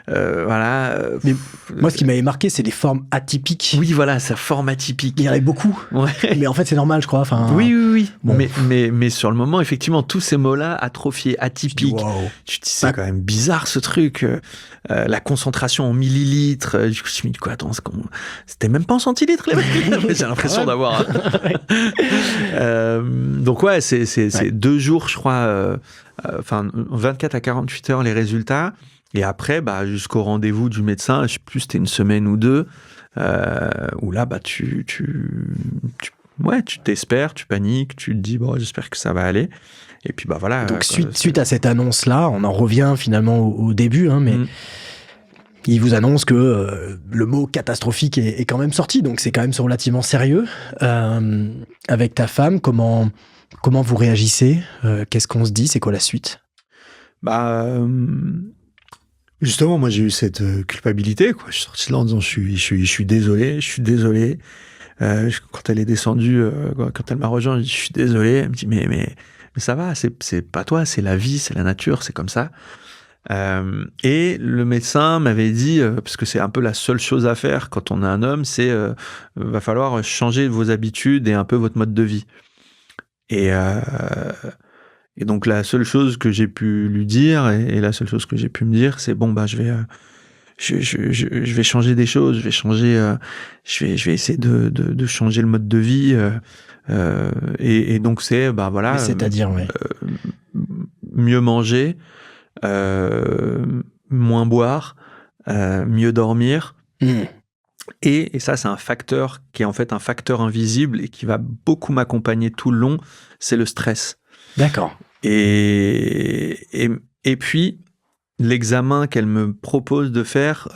voilà. Mais moi, ce qui m'avait marqué, c'est les formes atypiques. Oui, voilà, sa forme atypique. Il y en avait beaucoup. Ouais. Mais en fait, c'est normal, je crois. Enfin. Oui. Bon. Mais sur le moment, effectivement, tous ces mots-là, atrophiés, atypiques. Wow. Tu te dis, c'est quand même bizarre ce truc. La concentration en millilitres. Je me suis dit, quoi, attends, c'était même pas en centilitres, les mecs. J'ai l'impression d'avoir. Donc ouais, c'est 2 jours, je crois. 24 à 48 heures les résultats, et après jusqu'au rendez-vous du médecin, je sais plus, c'était 1 semaine ou 2, où là tu t'espères, tu paniques, tu te dis bon, j'espère que ça va aller, et puis voilà. Donc suite à cette annonce là, on en revient finalement au début, mais il vous annonce que le mot catastrophique est quand même sorti, donc c'est quand même relativement sérieux. Avec ta femme, comment vous réagissez? Qu'est-ce qu'on se dit? C'est quoi la suite? Justement, moi, j'ai eu cette culpabilité, quoi. Je suis sorti de là en disant, je suis désolé, je suis désolé. Quand elle est descendue, quand elle m'a rejoint, je suis désolé. Elle me dit, mais ça va, c'est pas toi, c'est la vie, c'est la nature, c'est comme ça. Et le médecin m'avait dit, parce que c'est un peu la seule chose à faire quand on est un homme, c'est va falloir changer vos habitudes et un peu votre mode de vie. Et donc la seule chose que j'ai pu lui dire et la seule chose que j'ai pu me dire, c'est bon, bah je vais changer des choses, je vais essayer de changer le mode de vie. Et donc c'est bah voilà. C'est-à-dire, ouais. Mieux manger, moins boire, mieux dormir. Et ça, c'est un facteur qui est en fait un facteur invisible et qui va beaucoup m'accompagner tout le long, c'est le stress. D'accord. Et puis, l'examen qu'elle me propose de faire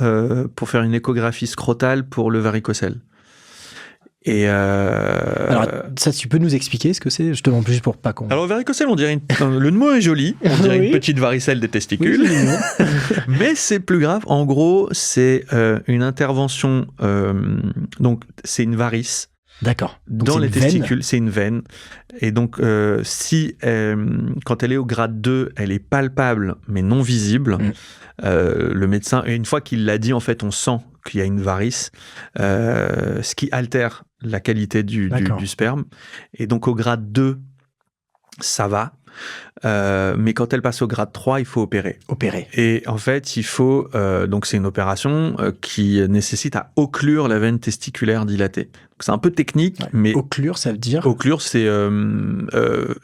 pour faire une échographie scrotale pour le varicocèle. Alors, ça, tu peux nous expliquer ce que c'est, justement, juste pour pas qu'on... Alors, le varicocèle, on dirait le mot est joli, on dirait une petite varicelle des testicules, oui, mais c'est plus grave. En gros, c'est une intervention, donc c'est une varice. D'accord. Donc dans les testicules, c'est une veine. Et donc, si quand elle est au grade 2, elle est palpable, mais non visible, le médecin, et une fois qu'il l'a dit, en fait, on sent qu'il y a une varice, ce qui altère la qualité du sperme. Et donc, au grade 2, ça va. Mais quand elle passe au grade 3, il faut opérer. Et en fait, il faut... donc, c'est une opération qui nécessite à occlure la veine testiculaire dilatée. Donc, c'est un peu technique, mais... Occlure, ça veut dire... Occlure, c'est... je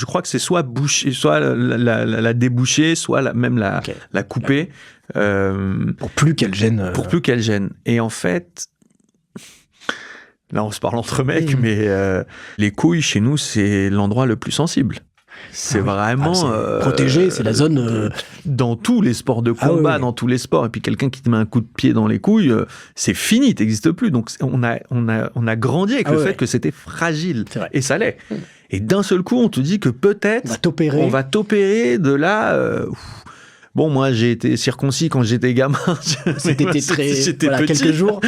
crois que c'est soit boucher, soit la déboucher, soit même la couper. Pour plus qu'elle gêne. Pour plus qu'elle gêne. Et en fait... Là, on se parle entre mecs, mais les couilles, chez nous, c'est l'endroit le plus sensible. C'est vraiment... c'est protégé, c'est la zone... Dans tous les sports de combat, dans tous les sports. Et puis, quelqu'un qui te met un coup de pied dans les couilles, c'est fini, t'existes plus. Donc, on a grandi avec le fait que c'était fragile. Et ça l'est. Et d'un seul coup, on te dit que peut-être... On va t'opérer de là... Bon, moi, j'ai été circoncis quand j'étais gamin. C'était petit. Quelques jours.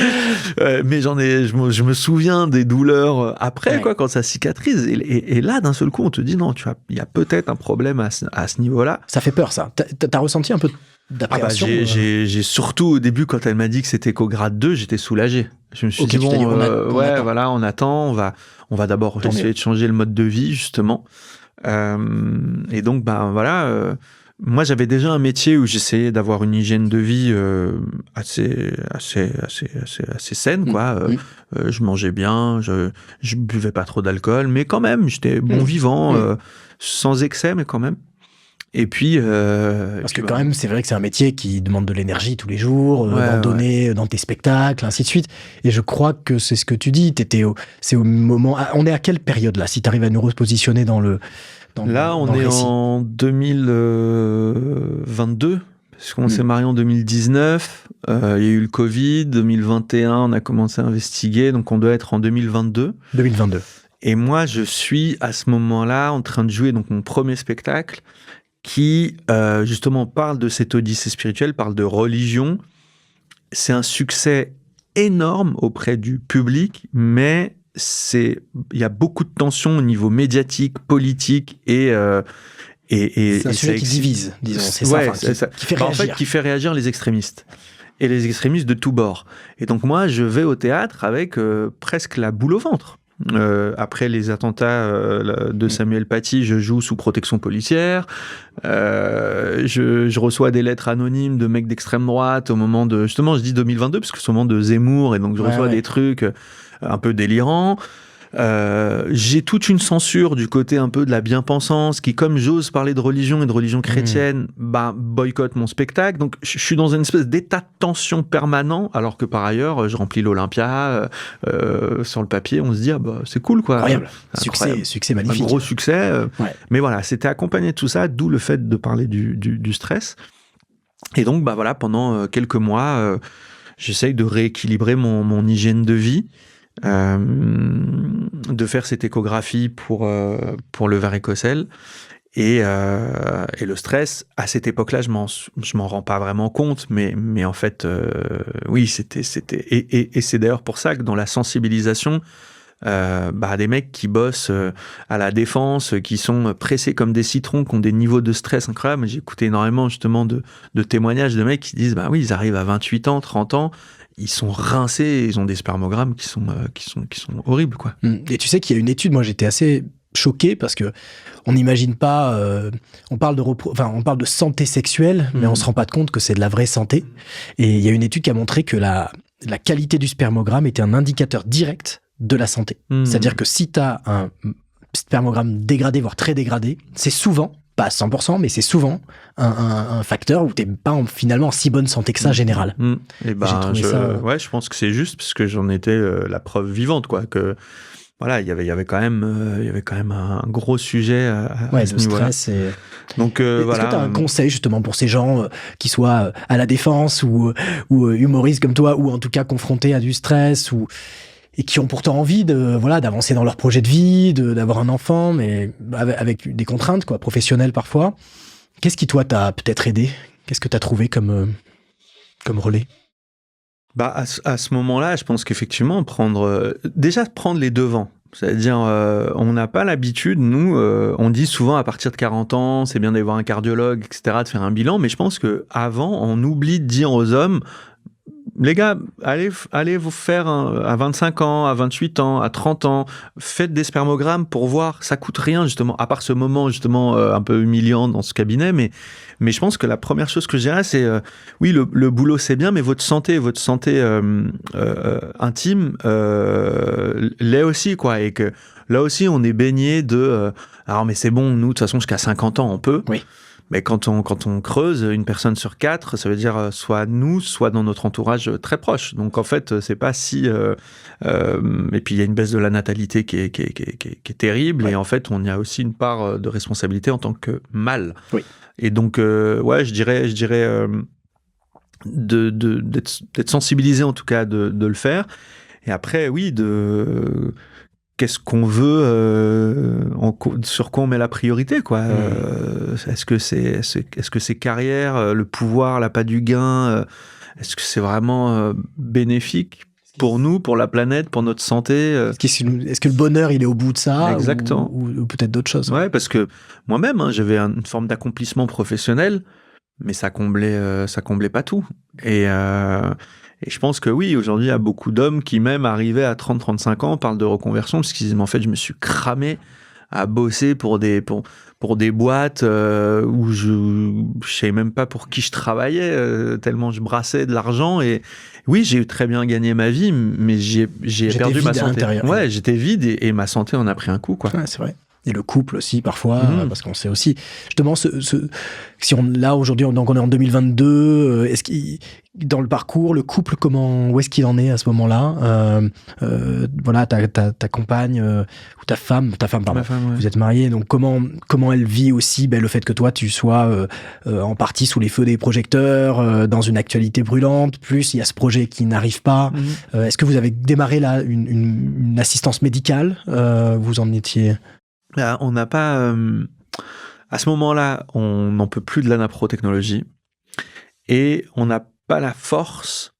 Mais je me souviens des douleurs après, quand ça cicatrise. Et là, d'un seul coup, on te dit non, il y a peut-être un problème à ce niveau-là. Ça fait peur, ça. T'as ressenti un peu d'appréhension? J'ai surtout, au début, quand elle m'a dit que c'était qu'au grade 2, j'étais soulagé. Je me suis dit, bon, on attend, on va d'abord essayer de changer le mode de vie, justement. Et donc, moi, j'avais déjà un métier où j'essayais d'avoir une hygiène de vie assez saine, quoi. Je mangeais bien, je buvais pas trop d'alcool, mais quand même, j'étais bon vivant, sans excès, mais quand même. Et puis... Parce que quand même, c'est vrai que c'est un métier qui demande de l'énergie tous les jours, d'en donner dans tes spectacles, ainsi de suite. Et je crois que c'est ce que tu dis, c'est au moment... On est à quelle période, là, si tu arrives à nous repositionner dans le... Là, on est en 2022, parce qu'on s'est marié en 2019. Il y a eu le Covid. 2021, on a commencé à investiguer. Donc, on doit être en 2022. 2022. Et moi, je suis à ce moment-là en train de jouer donc mon premier spectacle qui, justement, parle de cette odyssée spirituelle, parle de religion. C'est un succès énorme auprès du public, mais... il y a beaucoup de tensions au niveau médiatique, politique et c'est un sujet qui divise, disons. C'est ça, qui fait réagir. En fait, qui fait réagir les extrémistes. Et les extrémistes de tous bords. Et donc moi, je vais au théâtre avec presque la boule au ventre. Après les attentats de Samuel Paty, je joue sous protection policière. Je reçois des lettres anonymes de mecs d'extrême droite au moment de... Justement, je dis 2022 parce que c'est au moment de Zemmour, et donc je reçois des trucs un peu délirants. J'ai toute une censure du côté un peu de la bien-pensance qui, comme j'ose parler de religion et de religion chrétienne, boycotte mon spectacle. Donc, je suis dans une espèce d'état de tension permanent, alors que par ailleurs, je remplis l'Olympia. Sur le papier, on se dit, c'est cool, quoi. Incroyable. Succès magnifique. Un gros succès. Mais voilà, c'était accompagné de tout ça, d'où le fait de parler du stress. Et donc, pendant quelques mois, j'essaye de rééquilibrer mon hygiène de vie. De faire cette échographie pour le varicocèle Et le stress, à cette époque-là, je m'en rends pas vraiment compte, mais en fait, oui, c'était. Et c'est d'ailleurs pour ça que dans la sensibilisation, des mecs qui bossent à la défense, qui sont pressés comme des citrons, qui ont des niveaux de stress incroyables. J'ai écouté énormément justement de témoignages de mecs qui disent, bah oui, ils arrivent à 28 ans, 30 ans, ils sont rincés, ils ont des spermogrammes qui sont horribles, quoi. Et tu sais qu'il y a une étude, moi j'étais assez choqué parce que on n'imagine pas, on parle de santé sexuelle, mais on se rend pas compte que c'est de la vraie santé. Et il y a une étude qui a montré que la qualité du spermogramme était un indicateur direct de la santé. C'est-à-dire que si tu as un spermogramme dégradé, voire très dégradé, c'est souvent, pas à 100%, mais c'est souvent un facteur où tu n'es pas finalement en si bonne santé que ça, générale. Et je pense que c'est juste parce que j'en étais la preuve vivante, quoi, que voilà, il y avait quand même un gros sujet à ce niveau-là. Stress. Donc Est-ce que tu as un conseil justement pour ces gens qui soient à la défense ou humoristes comme toi, ou en tout cas confrontés à du stress, et qui ont pourtant envie d'avancer dans leur projet de vie, d'avoir un enfant, mais avec des contraintes, quoi, professionnelles parfois. Qu'est-ce qui, toi, t'a peut-être aidé? Qu'est-ce que tu as trouvé comme relais? À ce moment-là, je pense qu'effectivement, prendre les devants. C'est-à-dire, on n'a pas l'habitude, nous, on dit souvent à partir de 40 ans, c'est bien d'aller voir un cardiologue, etc., de faire un bilan, mais je pense qu'avant, on oublie de dire aux hommes, les gars, allez vous faire à 25 ans, à 28 ans, à 30 ans, faites des spermogrammes pour voir, ça coûte rien justement, à part ce moment justement un peu humiliant dans ce cabinet, mais je pense que la première chose que je dirais, c'est oui, le boulot c'est bien, mais votre santé intime l'est aussi, quoi, et que là aussi on est baigné de alors mais c'est bon, nous de toute façon jusqu'à 50 ans on peut. Oui. Mais quand on creuse, une personne sur 4, ça veut dire soit nous, soit dans notre entourage très proche. Donc en fait, c'est pas si. Et puis il y a une baisse de la natalité qui est terrible. Ouais. Et en fait, on y a aussi une part de responsabilité en tant que mâle. Oui. Et donc, je dirais d'être sensibilisé en tout cas de le faire. Et après, oui, qu'est-ce qu'on veut, sur quoi on met la priorité, quoi. Est-ce que c'est carrière, le pouvoir, l'appât du gain, est-ce que c'est vraiment bénéfique pour nous, pour la planète, pour notre santé? Est-ce que le bonheur, il est au bout de ça? Exactement. Ou peut-être d'autres choses? Ouais, parce que moi-même, j'avais une forme d'accomplissement professionnel, mais ça comblait pas tout. Et je pense que oui, aujourd'hui, il y a beaucoup d'hommes qui, même arrivés à 30-35 ans, parlent de reconversion parce qu'ils disent, mais en fait, je me suis cramé à bosser pour des boîtes où je savais même pas pour qui je travaillais, tellement je brassais de l'argent. Et oui, j'ai très bien gagné ma vie, mais j'ai perdu ma santé. Ouais, j'étais vide et ma santé en a pris un coup, quoi. Ouais, c'est vrai. Et le couple aussi, parfois, parce qu'on sait aussi, justement, si là, aujourd'hui, donc on est en 2022, dans le parcours, le couple, où est-ce qu'il en est à ce moment-là? Voilà, ta compagne, ou ta femme, pardon, ouais. Vous êtes mariés, donc comment elle vit aussi, le fait que toi, tu sois en partie sous les feux des projecteurs, dans une actualité brûlante, plus il y a ce projet qui n'arrive pas. Est-ce que vous avez démarré là une assistance médicale? Vous en étiez... On n'a pas... à ce moment-là, on n'en peut plus de la naprotechnologie et on n'a pas la force,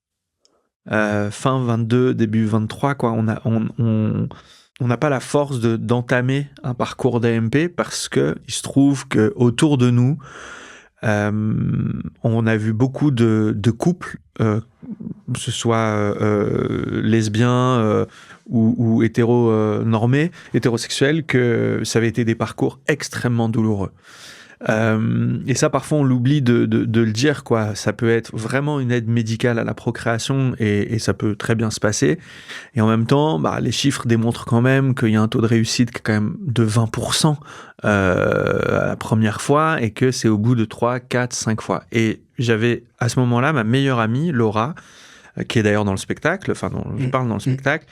fin 22, début 23, quoi. On n'a pas la force d'entamer un parcours d'AMP parce que il se trouve qu'autour de nous, on a vu beaucoup de couples, que ce soit lesbiens ou hétérosexuels, que ça avait été des parcours extrêmement douloureux. Et ça, parfois, on l'oublie de le dire, quoi. Ça peut être vraiment une aide médicale à la procréation et ça peut très bien se passer. Et en même temps, les chiffres démontrent quand même qu'il y a un taux de réussite qui est quand même de 20% à la première fois et que c'est au bout de 3, 4, 5 fois. Et j'avais à ce moment-là ma meilleure amie, Laura, qui est d'ailleurs dans le spectacle, enfin, dont je parle dans le spectacle,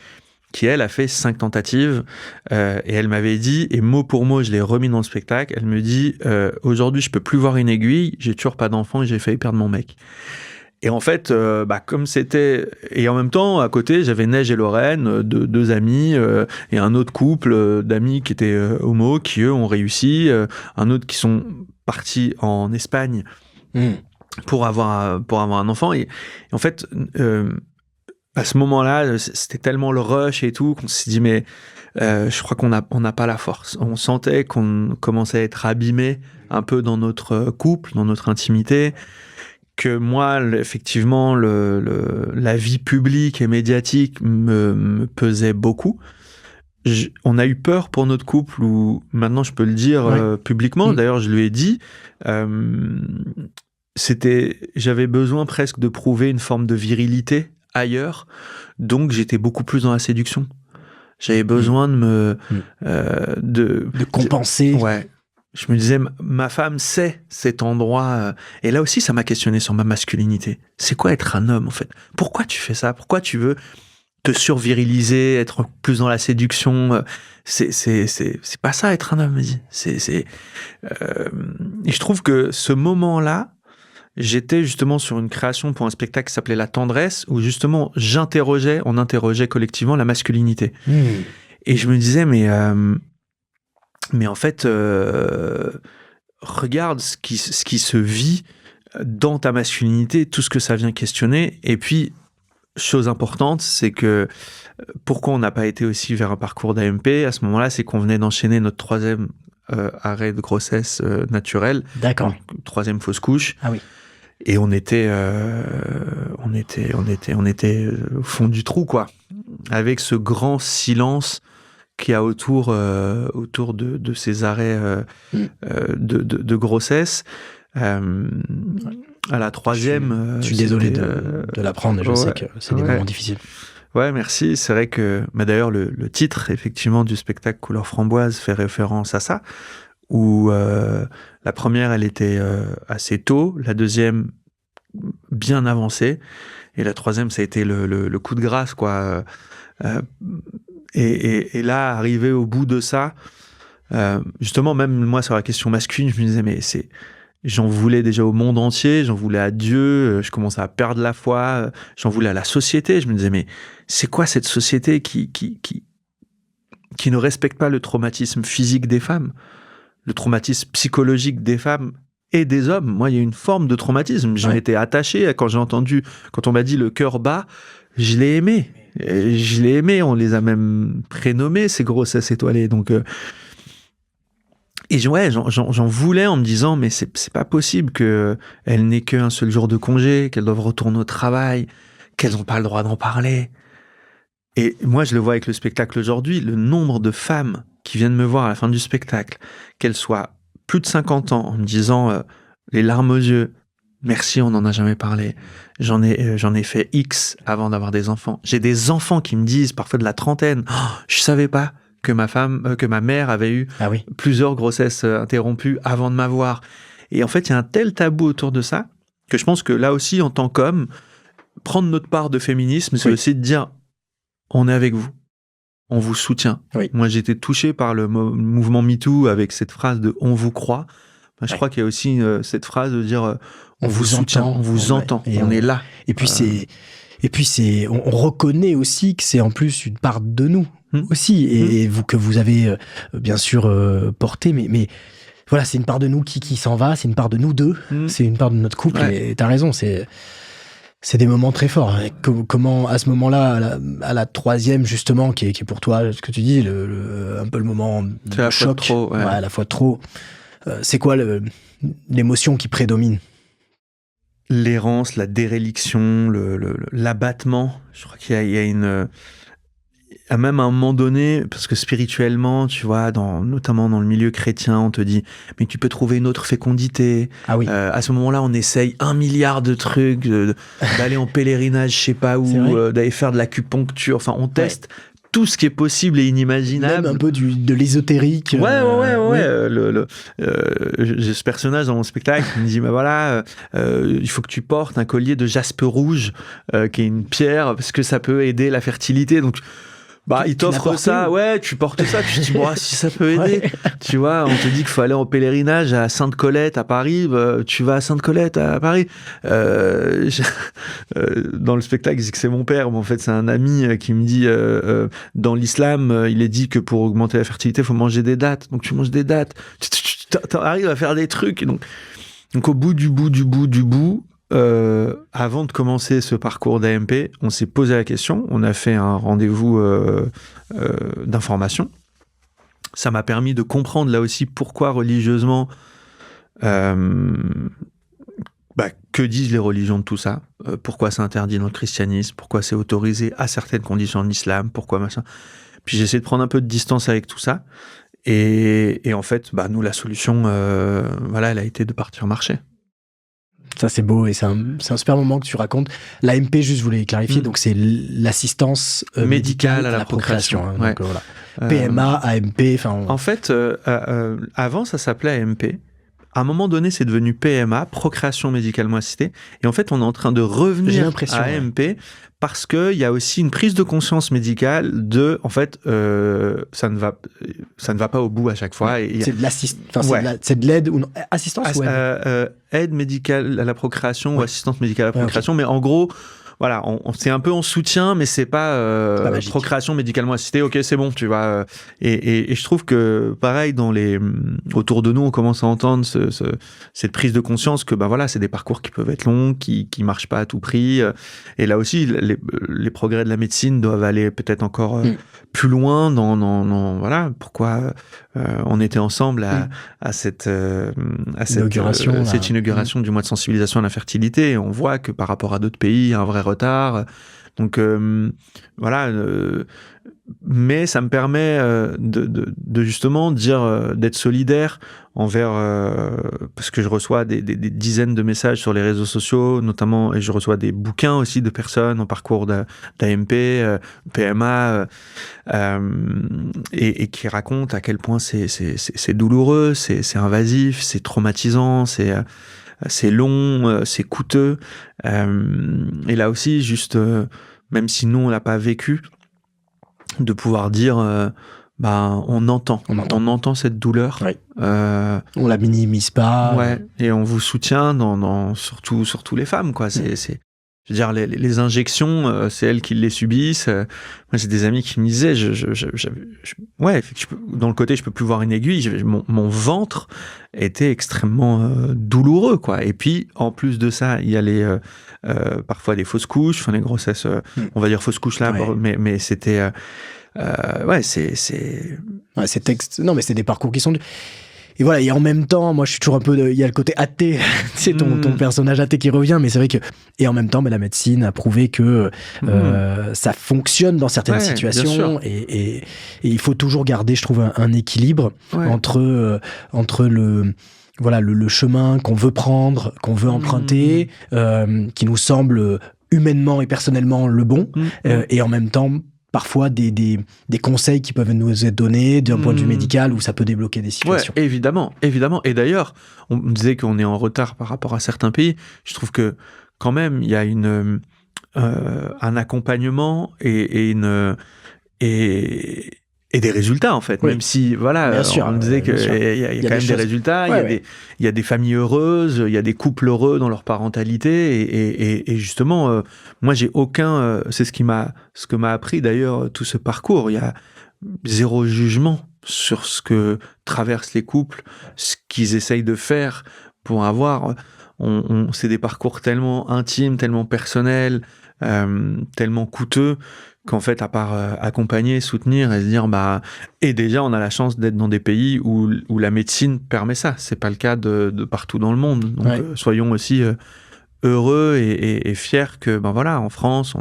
qui, elle, a fait 5 tentatives, et elle m'avait dit, et mot pour mot, je l'ai remis dans le spectacle, elle me dit, aujourd'hui, je peux plus voir une aiguille, j'ai toujours pas d'enfant et j'ai failli perdre mon mec. Et en fait, comme c'était... Et en même temps, à côté, j'avais Neige et Lorraine, deux amis, et un autre couple d'amis qui étaient homo, qui, eux, ont réussi. Un autre qui sont partis en Espagne pour avoir un enfant. Et en fait, à ce moment-là, c'était tellement le rush et tout, qu'on s'est dit, mais je crois qu'on n'a pas la force. On sentait qu'on commençait à être abîmé un peu dans notre couple, dans notre intimité, que moi, effectivement, la vie publique et médiatique me pesait beaucoup. On a eu peur pour notre couple, ou maintenant je peux le dire publiquement, d'ailleurs je lui ai dit, j'avais besoin presque de prouver une forme de virilité ailleurs, donc j'étais beaucoup plus dans la séduction. J'avais besoin de compenser. Ouais. Je me disais, ma femme sait cet endroit. Et là aussi, ça m'a questionné sur ma masculinité. C'est quoi être un homme, en fait? Pourquoi tu fais ça? Pourquoi tu veux te surviriliser, être plus dans la séduction? C'est pas ça, être un homme, me dit. Et je trouve que ce moment-là, j'étais justement sur une création pour un spectacle qui s'appelait La Tendresse, où justement, on interrogeait collectivement la masculinité. Et je me disais, mais en fait, regarde ce qui se vit dans ta masculinité, tout ce que ça vient questionner. Et puis, chose importante, c'est que pourquoi on n'a pas été aussi vers un parcours d'AMP à ce moment-là, c'est qu'on venait d'enchaîner notre 3e arrêt de grossesse naturelle. D'accord. Donc, 3e fausse couche. Ah oui. Et on était au fond du trou, quoi. Avec ce grand silence qu'il y a autour de ces arrêts de grossesse. À la 3e... Je suis désolé de l'apprendre, je sais que c'est des moments difficiles. Ouais, merci. C'est vrai que... d'ailleurs, le titre, effectivement, du spectacle Couleur Framboise fait référence à ça, où la première, elle était assez tôt, la 2e, bien avancée, et la 3e, ça a été le coup de grâce, quoi. Et là, arrivé au bout de ça, justement, même moi, sur la question masculine, je me disais, mais j'en voulais déjà au monde entier, j'en voulais à Dieu, je commençais à perdre la foi, j'en voulais à la société. Je me disais, mais c'est quoi cette société qui ne respecte pas le traumatisme physique des femmes, le traumatisme psychologique des femmes et des hommes? Moi, il y a une forme de traumatisme. J'en étais attaché quand on m'a dit le cœur bat, je l'ai aimé. On les a même prénommés, ces grossesses étoilées. Donc, j'en voulais en me disant, mais c'est pas possible qu'elles n'aient qu'un seul jour de congé, qu'elles doivent retourner au travail, qu'elles n'ont pas le droit d'en parler. Et moi, je le vois avec le spectacle aujourd'hui, le nombre de femmes qui viennent me voir à la fin du spectacle, qu'elles soient plus de 50 ans, en me disant les larmes aux yeux, merci, on n'en a jamais parlé. J'en ai fait X avant d'avoir des enfants. J'ai des enfants qui me disent, parfois de la trentaine, je savais pas que ma mère avait eu plusieurs grossesses interrompues avant de m'avoir. Et en fait, il y a un tel tabou autour de ça que je pense que là aussi, en tant qu'homme, prendre notre part de féminisme, c'est aussi de dire, on est avec vous. On vous soutient. Oui. Moi, j'étais touché par le mouvement MeToo avec cette phrase de « on vous croit ». Je crois qu'il y a aussi cette phrase de dire on vous soutient, on vous entend, et on est là. Et puis on reconnaît aussi que c'est en plus une part de nous aussi, et vous que vous avez bien sûr porté, mais voilà, c'est une part de nous qui s'en va, c'est une part de nous deux, c'est une part de notre couple. Et t'as raison, c'est des moments très forts. Comment, à ce moment-là, à la 3e, justement, qui est pour toi, ce que tu dis, un peu le moment de choc, trop, à la fois trop. C'est quoi l'émotion qui prédomine? L'errance, la déréliction, l'abattement. Je crois qu'il y a même à un moment donné, parce que spirituellement, tu vois, notamment dans le milieu chrétien, on te dit, mais tu peux trouver une autre fécondité. Ah oui. À ce moment-là, on essaye 1 milliard de trucs, d'aller en pèlerinage, je sais pas où, d'aller faire de l'acupuncture. Enfin, on teste tout ce qui est possible et inimaginable. Même un peu de l'ésotérique. J'ai ce personnage dans mon spectacle qui me dit, voilà, il faut que tu portes un collier de jaspe rouge, qui est une pierre, parce que ça peut aider la fertilité. Donc, Bah, ils t'offrent ça, ouais, tu portes ça, tu te dis, bon, si ça peut aider. Tu vois, on te dit qu'il faut aller en pèlerinage à Sainte-Colette à Paris, tu vas à Sainte-Colette à Paris. Dans le spectacle, je dis que c'est mon père, mais en fait, c'est un ami qui me dit, dans l'islam, il est dit que pour augmenter la fertilité, il faut manger des dattes. Donc, tu manges des dattes, tu arrives à faire des trucs. Donc, au bout du bout, avant de commencer ce parcours d'AMP, on s'est posé la question, on a fait un rendez-vous d'information. Ça m'a permis de comprendre là aussi pourquoi religieusement, que disent les religions de tout ça, pourquoi c'est interdit dans le christianisme, pourquoi c'est autorisé à certaines conditions en islam, pourquoi machin. Puis j'ai essayé de prendre un peu de distance avec tout ça. Et en fait, nous, la solution, elle a été de partir marcher. Ça, c'est beau et c'est un super moment que tu racontes. L'AMP, juste, je voulais clarifier, donc c'est l'assistance médicale à la procréation. Hein, ouais. Donc, voilà. PMA, AMP, En fait, avant, ça s'appelait AMP. À un moment donné, c'est devenu PMA, procréation médicalement assistée. Et en fait, on est en train de revenir à AMP parce qu'il y a aussi une prise de conscience médicale de, en fait, ça ne va pas au bout à chaque fois. C'est de l'assistance, c'est de l'aide ou non, assistance ou aide aide médicale à la procréation ou assistance médicale à la procréation, mais en gros, voilà, c'est un peu en soutien, mais c'est pas procréation médicalement assistée. Ok, c'est bon, tu vois. Et je trouve que pareil, autour de nous, on commence à entendre cette prise de conscience que c'est des parcours qui peuvent être longs, qui marchent pas à tout prix. Et là aussi, les progrès de la médecine doivent aller peut-être encore plus loin dans pourquoi on était ensemble à cette inauguration du mois de sensibilisation à la fertilité. Et on voit que par rapport à d'autres pays, il y a un vrai retard. Donc mais ça me permet de justement dire d'être solidaire envers parce que je reçois des dizaines de messages sur les réseaux sociaux notamment, et je reçois des bouquins aussi de personnes en parcours d'AMP, PMA, et qui racontent à quel point c'est douloureux, c'est invasif, c'est traumatisant, c'est long, c'est coûteux, et là aussi juste même si nous on l'a pas vécu, de pouvoir dire on entend cette douleur, on la minimise pas, et on vous soutient surtout les femmes, quoi. C'est je veux dire, les injections, c'est elles qui les subissent. Moi, j'ai des amis qui me disaient, dans le côté, je peux plus voir une aiguille. Mon ventre était extrêmement douloureux, quoi. Et puis, en plus de ça, il y a parfois des fausses couches, les grossesses, on va dire fausses couches là, mais c'était, non, mais c'est des parcours qui sont et voilà, et en même temps, moi je suis toujours un peu il y a le côté athée, c'est ton personnage athée qui revient, mais c'est vrai que, et en même temps, la médecine a prouvé que ça fonctionne dans certaines situations, et il faut toujours garder, je trouve, un équilibre entre le chemin qu'on veut prendre, qu'on veut emprunter, qui nous semble humainement et personnellement le bon, et en même temps parfois des conseils qui peuvent nous être donnés d'un point de vue médical, où ça peut débloquer des situations. Ouais, évidemment. Et d'ailleurs, on me disait qu'on est en retard par rapport à certains pays. Je trouve que quand même, il y a un accompagnement et des résultats, en fait. Même si, on me disait qu'il y a quand même des résultats, il y a des familles heureuses, il y a des couples heureux dans leur parentalité, et justement, moi, j'ai c'est ce que m'a appris d'ailleurs tout ce parcours. Il y a zéro jugement sur ce que traversent les couples, ce qu'ils essayent de faire pour avoir. C'est des parcours tellement intimes, tellement personnels, tellement coûteux, qu'en fait, à part accompagner, soutenir et se dire, et déjà, on a la chance d'être dans des pays où la médecine permet ça. C'est pas le cas de partout dans le monde. Donc, soyons aussi heureux et fiers que, en France,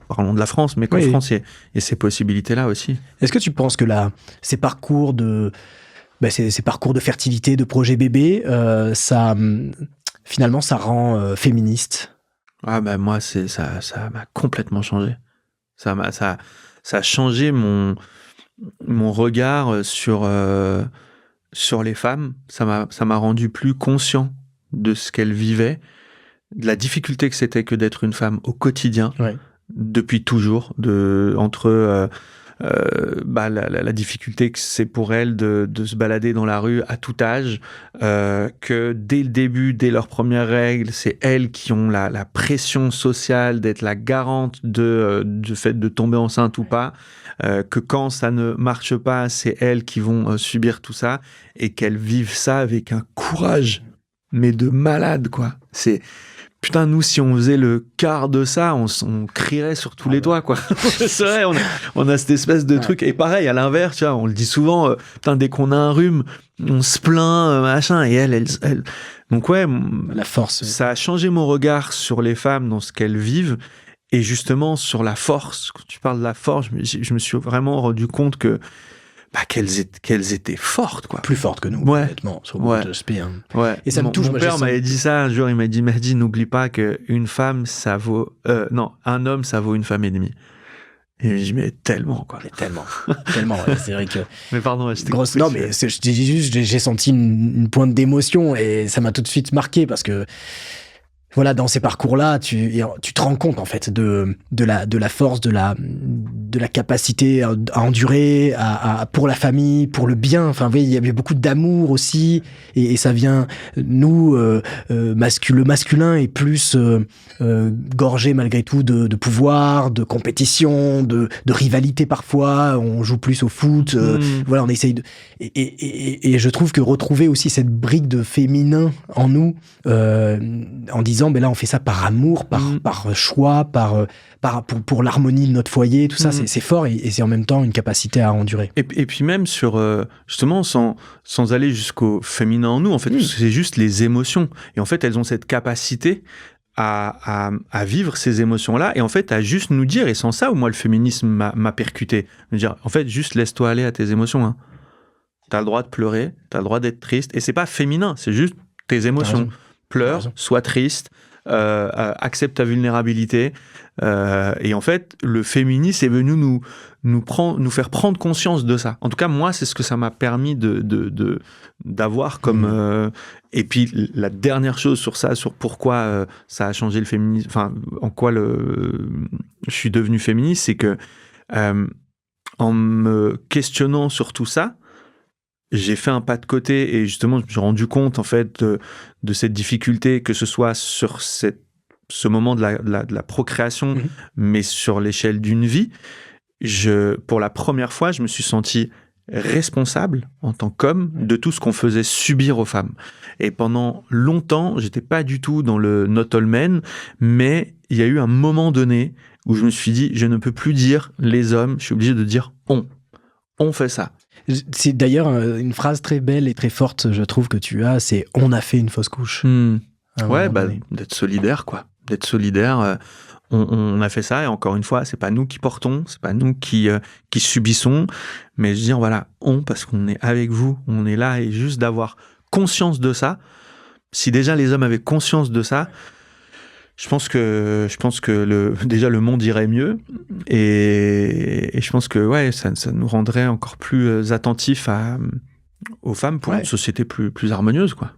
parlons de la France, mais qu'en France, il y a ces possibilités-là aussi. Est-ce que tu penses que ces parcours de fertilité, de projet bébé, finalement, ça rend féministe? Moi, ça m'a complètement changé. Ça a changé mon regard sur les femmes. Ça m'a rendu plus conscient de ce qu'elles vivaient, de la difficulté que c'était que d'être une femme au quotidien, depuis toujours, entre la difficulté que c'est pour elles de se balader dans la rue à tout âge, que dès le début, dès leurs premières règles, c'est elles qui ont la pression sociale d'être la garante du fait de tomber enceinte ou pas, que quand ça ne marche pas, c'est elles qui vont subir tout ça, et qu'elles vivent ça avec un courage, mais de malade, quoi. Putain, nous, si on faisait le quart de ça, on crierait sur tous les toits, quoi. C'est vrai, on a cette espèce de truc. Et pareil, à l'inverse, tu vois, on le dit souvent, putain, dès qu'on a un rhume, on se plaint, machin. Et elle. Donc ouais, la force. Ça a changé mon regard sur les femmes dans ce qu'elles vivent. Et justement, sur la force, quand tu parles de la force, je me suis vraiment rendu compte qu'elles étaient fortes, quoi. Plus fortes que nous, honnêtement, sur beaucoup d'aspects. Hein. Ouais. Et ça me touche. Mon père m'avait dit ça un jour, il m'a dit, n'oublie pas qu'une femme, ça vaut... un homme, ça vaut une femme et demie. Et je me dis, mais tellement, quoi. Mais tellement, ouais, c'est vrai que... Mais pardon, j'étais grosse. Non, mais je dis juste, j'ai senti une pointe d'émotion et ça m'a tout de suite marqué parce que... Voilà, dans ces parcours-là, tu te rends compte en fait de la force, de la capacité à endurer, pour la famille, pour le bien. Enfin, il y avait beaucoup d'amour aussi, et ça vient nous le masculin est plus gorgé malgré tout de pouvoir, de compétition, de rivalité parfois. On joue plus au foot. Voilà, on essaye et je trouve que retrouver aussi cette brique de féminin en nous, en disant là on fait ça par amour, par choix, pour l'harmonie de notre foyer, tout ça, c'est fort et c'est en même temps une capacité à endurer. Et puis même sur justement sans aller jusqu'au féminin en nous, en fait, c'est juste les émotions. Et en fait, elles ont cette capacité à vivre ces émotions-là et en fait à juste nous dire, et sans ça, moi le féminisme m'a percuté, me dire en fait juste laisse-toi aller à tes émotions. Hein. T'as le droit de pleurer, t'as le droit d'être triste, et c'est pas féminin, c'est juste tes émotions. Pleure, sois triste, accepte ta vulnérabilité. Et en fait, le féminisme est venu nous faire prendre conscience de ça. En tout cas, moi, c'est ce que ça m'a permis d'avoir comme... et puis, la dernière chose sur ça, sur pourquoi ça a changé le féminisme, enfin, en quoi je suis devenu féministe, c'est que en me questionnant sur tout ça, j'ai fait un pas de côté et justement, je me suis rendu compte en fait de cette difficulté, que ce soit sur ce moment de la procréation, mais sur l'échelle d'une vie. Pour la première fois, je me suis senti responsable en tant qu'homme de tout ce qu'on faisait subir aux femmes. Et pendant longtemps, j'étais pas du tout dans le not all men, mais il y a eu un moment donné où je me suis dit, je ne peux plus dire les hommes, je suis obligé de dire on fait ça. C'est d'ailleurs une phrase très belle et très forte, je trouve, que tu as, c'est « on a fait une fausse couche ». Ouais, d'être solidaire, quoi. D'être solidaire, on a fait ça, et encore une fois, c'est pas nous qui portons, c'est pas nous qui subissons, mais je veux dire, voilà, parce qu'on est avec vous, on est là, et juste d'avoir conscience de ça, si déjà les hommes avaient conscience de ça, je pense que déjà le monde irait mieux, et je pense que ouais, ça nous rendrait encore plus attentifs aux femmes pour une société plus harmonieuse, quoi.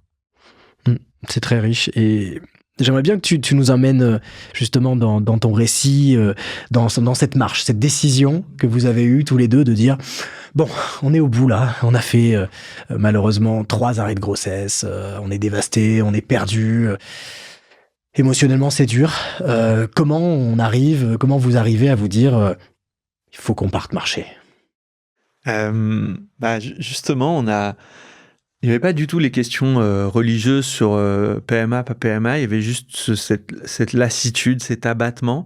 C'est très riche, et j'aimerais bien que tu nous emmènes justement dans ton récit, dans cette marche, cette décision que vous avez eue tous les deux de dire bon, on est au bout là, on a fait malheureusement 3 arrêts de grossesse, on est dévasté, on est perdu. Émotionnellement, c'est dur. Comment vous arrivez à vous dire il faut qu'on parte marcher? Justement, il n'y avait pas du tout les questions religieuses sur PMA, pas PMA. Il y avait juste cette lassitude, cet abattement.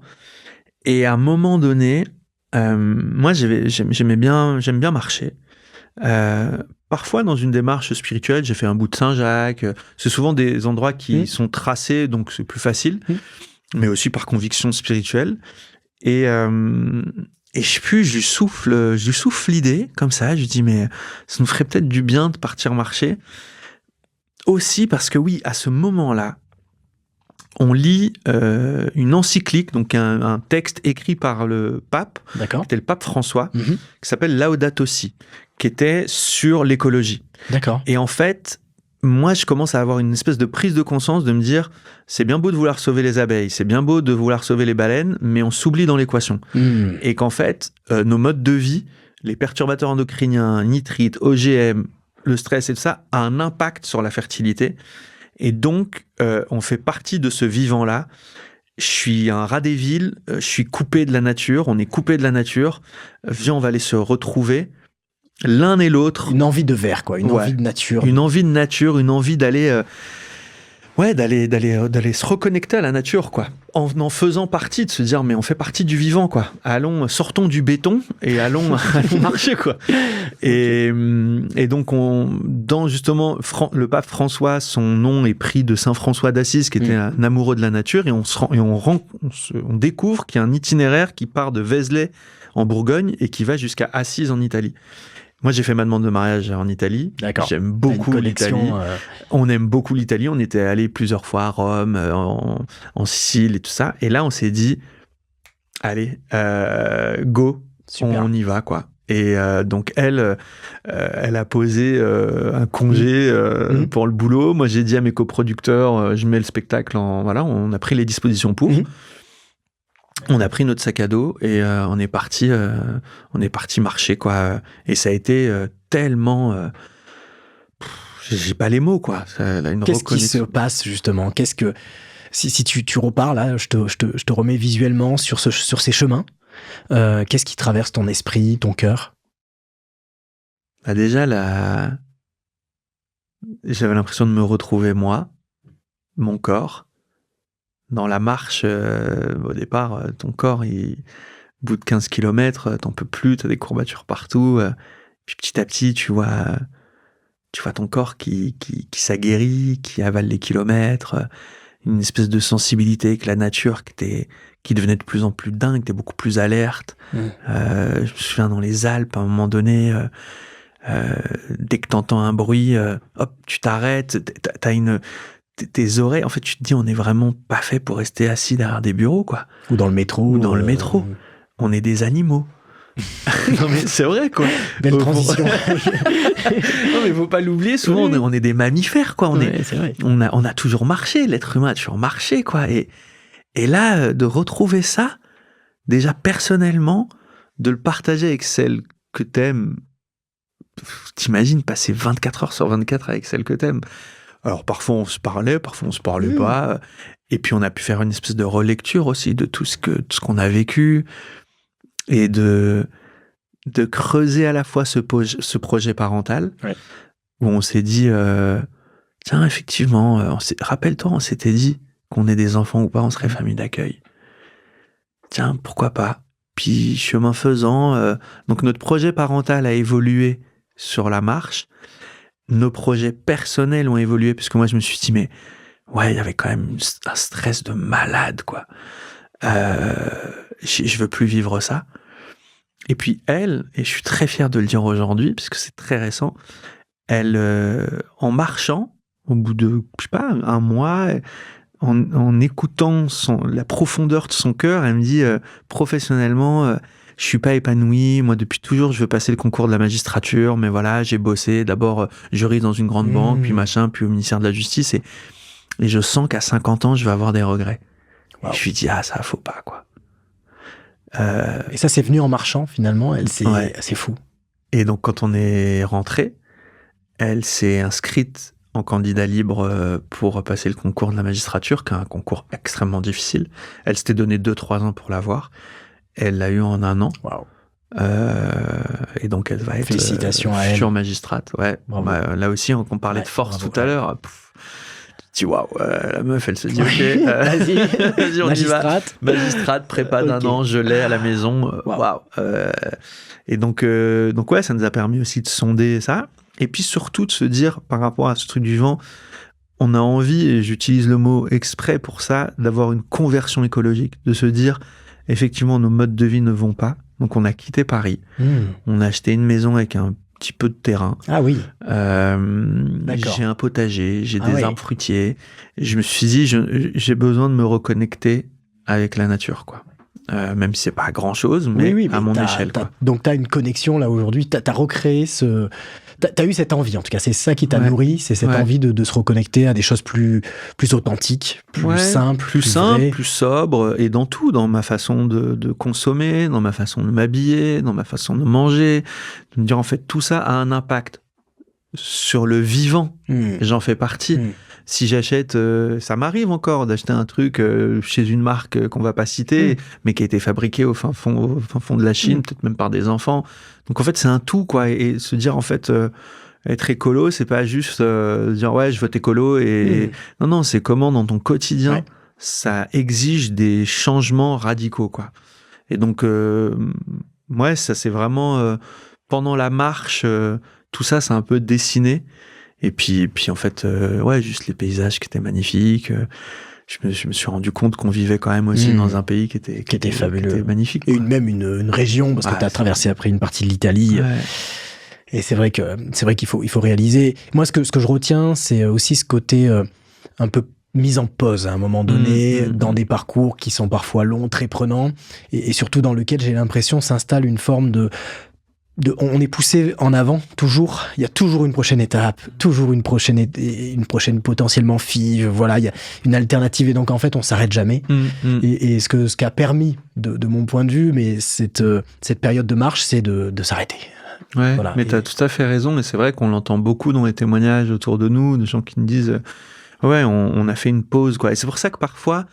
Et à un moment donné, moi, j'aime bien marcher. Parfois, dans une démarche spirituelle, j'ai fait un bout de Saint-Jacques. C'est souvent des endroits qui sont tracés, donc c'est plus facile, mais aussi par conviction spirituelle. Et je sais plus, je lui souffle l'idée, comme ça. Je lui dis, mais ça nous ferait peut-être du bien de partir marcher. Aussi parce que oui, à ce moment-là, on lit une encyclique, donc un texte écrit par le pape, qui était le pape François, qui s'appelle Laudato Si, qui était sur l'écologie. D'accord. Et en fait, moi, je commence à avoir une espèce de prise de conscience de me dire, c'est bien beau de vouloir sauver les abeilles, c'est bien beau de vouloir sauver les baleines, mais on s'oublie dans l'équation. Et qu'en fait, nos modes de vie, les perturbateurs endocriniens, nitrites, OGM, le stress et tout ça, a un impact sur la fertilité. Et donc, on fait partie de ce vivant-là. Je suis un rat des villes, je suis coupé de la nature, on est coupé de la nature. Viens, on va aller se retrouver l'un et l'autre. Une envie de vert, quoi, une envie de nature. Une envie de nature, une envie d'aller... d'aller se reconnecter à la nature, quoi. En faisant partie, de se dire, mais on fait partie du vivant, quoi. Allons, sortons du béton et allons marcher, quoi. Et donc, dans justement, le pape François, son nom est pris de Saint François d'Assise, qui était un amoureux de la nature, et on découvre qu'il y a un itinéraire qui part de Vézelay en Bourgogne et qui va jusqu'à Assise en Italie. Moi, j'ai fait ma demande de mariage en Italie. D'accord. J'aime beaucoup l'Italie. On aime beaucoup l'Italie. On était allé plusieurs fois à Rome, en Sicile et tout ça. Et là, on s'est dit, allez, go, on y va, quoi. Et donc, elle a posé un congé pour le boulot. Moi, j'ai dit à mes coproducteurs, je mets le spectacle voilà, on a pris les dispositions pour. On a pris notre sac à dos et on est parti marcher, quoi. Et ça a été tellement, j'ai pas les mots, quoi. Qu'est-ce qui se passe justement ? Qu'est-ce que si tu repars là, je te remets visuellement sur ces chemins. Qu'est-ce qui traverse ton esprit, ton cœur ? Bah déjà j'avais l'impression de me retrouver moi, mon corps. Dans la marche, au départ, ton corps, au bout de 15 km, t'en peux plus, t'as des courbatures partout. Puis petit à petit, tu vois ton corps qui s'aguerrit, qui avale les kilomètres, une espèce de sensibilité avec la nature qui devenait de plus en plus dingue, t'es beaucoup plus alerte. Je me souviens dans les Alpes, à un moment donné, dès que t'entends un bruit, hop, tu t'arrêtes, t'as tes oreilles, en fait, tu te dis, on n'est vraiment pas fait pour rester assis derrière des bureaux, quoi. Ou dans le métro. Le métro. On est des animaux. Non, mais c'est vrai, quoi. Belle transition. Non, mais faut pas l'oublier, souvent, on est des mammifères, quoi. C'est vrai. On a toujours marché, l'être humain a toujours marché, quoi. Et là, de retrouver ça, déjà personnellement, de le partager avec celle que t'aimes, t'imagines passer 24 heures sur 24 avec celle que t'aimes. Alors parfois on se parlait, parfois on se parlait pas, et puis on a pu faire une espèce de relecture aussi de tout ce qu'on a vécu, et de creuser à la fois ce projet parental, où on s'est dit, tiens, effectivement, rappelle-toi, on s'était dit qu'on ait des enfants ou pas, on serait famille d'accueil. Tiens, pourquoi pas ? Puis chemin faisant, donc notre projet parental a évolué sur la marche. Nos projets personnels ont évolué, parce que moi, je me suis dit, mais ouais, il y avait quand même un stress de malade, quoi. Je veux plus vivre ça. Et puis elle, et je suis très fier de le dire aujourd'hui, parce que c'est très récent, elle, en marchant, au bout de, je sais pas, un mois, en écoutant la profondeur de son cœur, elle me dit, professionnellement, je suis pas épanoui. Moi, depuis toujours, je veux passer le concours de la magistrature, mais voilà, j'ai bossé. D'abord, juriste dans une grande banque, puis machin, puis au ministère de la Justice, et je sens qu'à 50 ans, je vais avoir des regrets. Wow. Et je lui dis, ça, faut pas, quoi. Et ça, c'est venu en marchant, finalement. C'est fou. Et donc, quand on est rentré, elle s'est inscrite en candidat libre pour passer le concours de la magistrature, qui est un concours extrêmement difficile. Elle s'était donné 2-3 ans pour l'avoir. Elle l'a eu en 1 an. Wow. Et donc, elle va être félicitations à elle. Future magistrate. Ouais. Là aussi, on parlait de force tout à l'heure. Tu dis, waouh, la meuf, elle se dit, ok, vas-y, on magistrate. Y va. Magistrate, prépa d'1 an, je l'ai à la maison. Waouh. Et donc, ouais, ça nous a permis aussi de sonder ça. Et puis surtout de se dire, par rapport à ce truc du vent, on a envie, et j'utilise le mot exprès pour ça, d'avoir une conversion écologique, de se dire, effectivement, nos modes de vie ne vont pas. Donc, on a quitté Paris. On a acheté une maison avec un petit peu de terrain. Ah oui. J'ai un potager, j'ai des arbres fruitiers. Je me suis dit, j'ai besoin de me reconnecter avec la nature, quoi. Même si c'est pas grand chose, mais à mon échelle, quoi. Donc, tu as une connexion là aujourd'hui. Tu as recréé T'as eu cette envie, en tout cas, c'est ça qui t'a nourri, c'est cette envie de se reconnecter à des choses plus authentiques, plus simples, plus vraies. Plus sobres, et dans tout, dans ma façon de consommer, dans ma façon de m'habiller, dans ma façon de manger, de me dire en fait tout ça a un impact sur le vivant. J'en fais partie. Si j'achète, ça m'arrive encore d'acheter un truc chez une marque qu'on va pas citer, mais qui a été fabriqué au fin fond de la Chine, peut-être même par des enfants. Donc en fait, c'est un tout, quoi. Et se dire en fait, être écolo, c'est pas juste dire ouais, je vote écolo et non, c'est comment dans ton quotidien, ça exige des changements radicaux, quoi. Et donc, ça c'est vraiment pendant la marche, tout ça, c'est un peu dessiné. Et puis en fait, juste les paysages qui étaient magnifiques. Je me suis rendu compte qu'on vivait quand même aussi dans un pays qui était fabuleux, qui était magnifique. Et même une région, parce que tu as traversé après une partie de l'Italie. Ouais. Et c'est vrai qu'il faut réaliser. Moi, ce que je retiens, c'est aussi ce côté un peu mise en pause à un moment donné, dans des parcours qui sont parfois longs, très prenants, et surtout dans lequel j'ai l'impression s'installe une forme on est poussé en avant, toujours. Il y a toujours une prochaine étape, toujours une prochaine potentiellement FIV. Voilà, il y a une alternative. Et donc, en fait, on s'arrête jamais. Et ce qui a permis, de mon point de vue, mais cette période de marche, c'est de s'arrêter. Ouais, voilà. Mais t'as tout à fait raison. Et c'est vrai qu'on l'entend beaucoup dans les témoignages autour de nous, de gens qui nous disent on a fait une pause, quoi. Et c'est pour ça que parfois,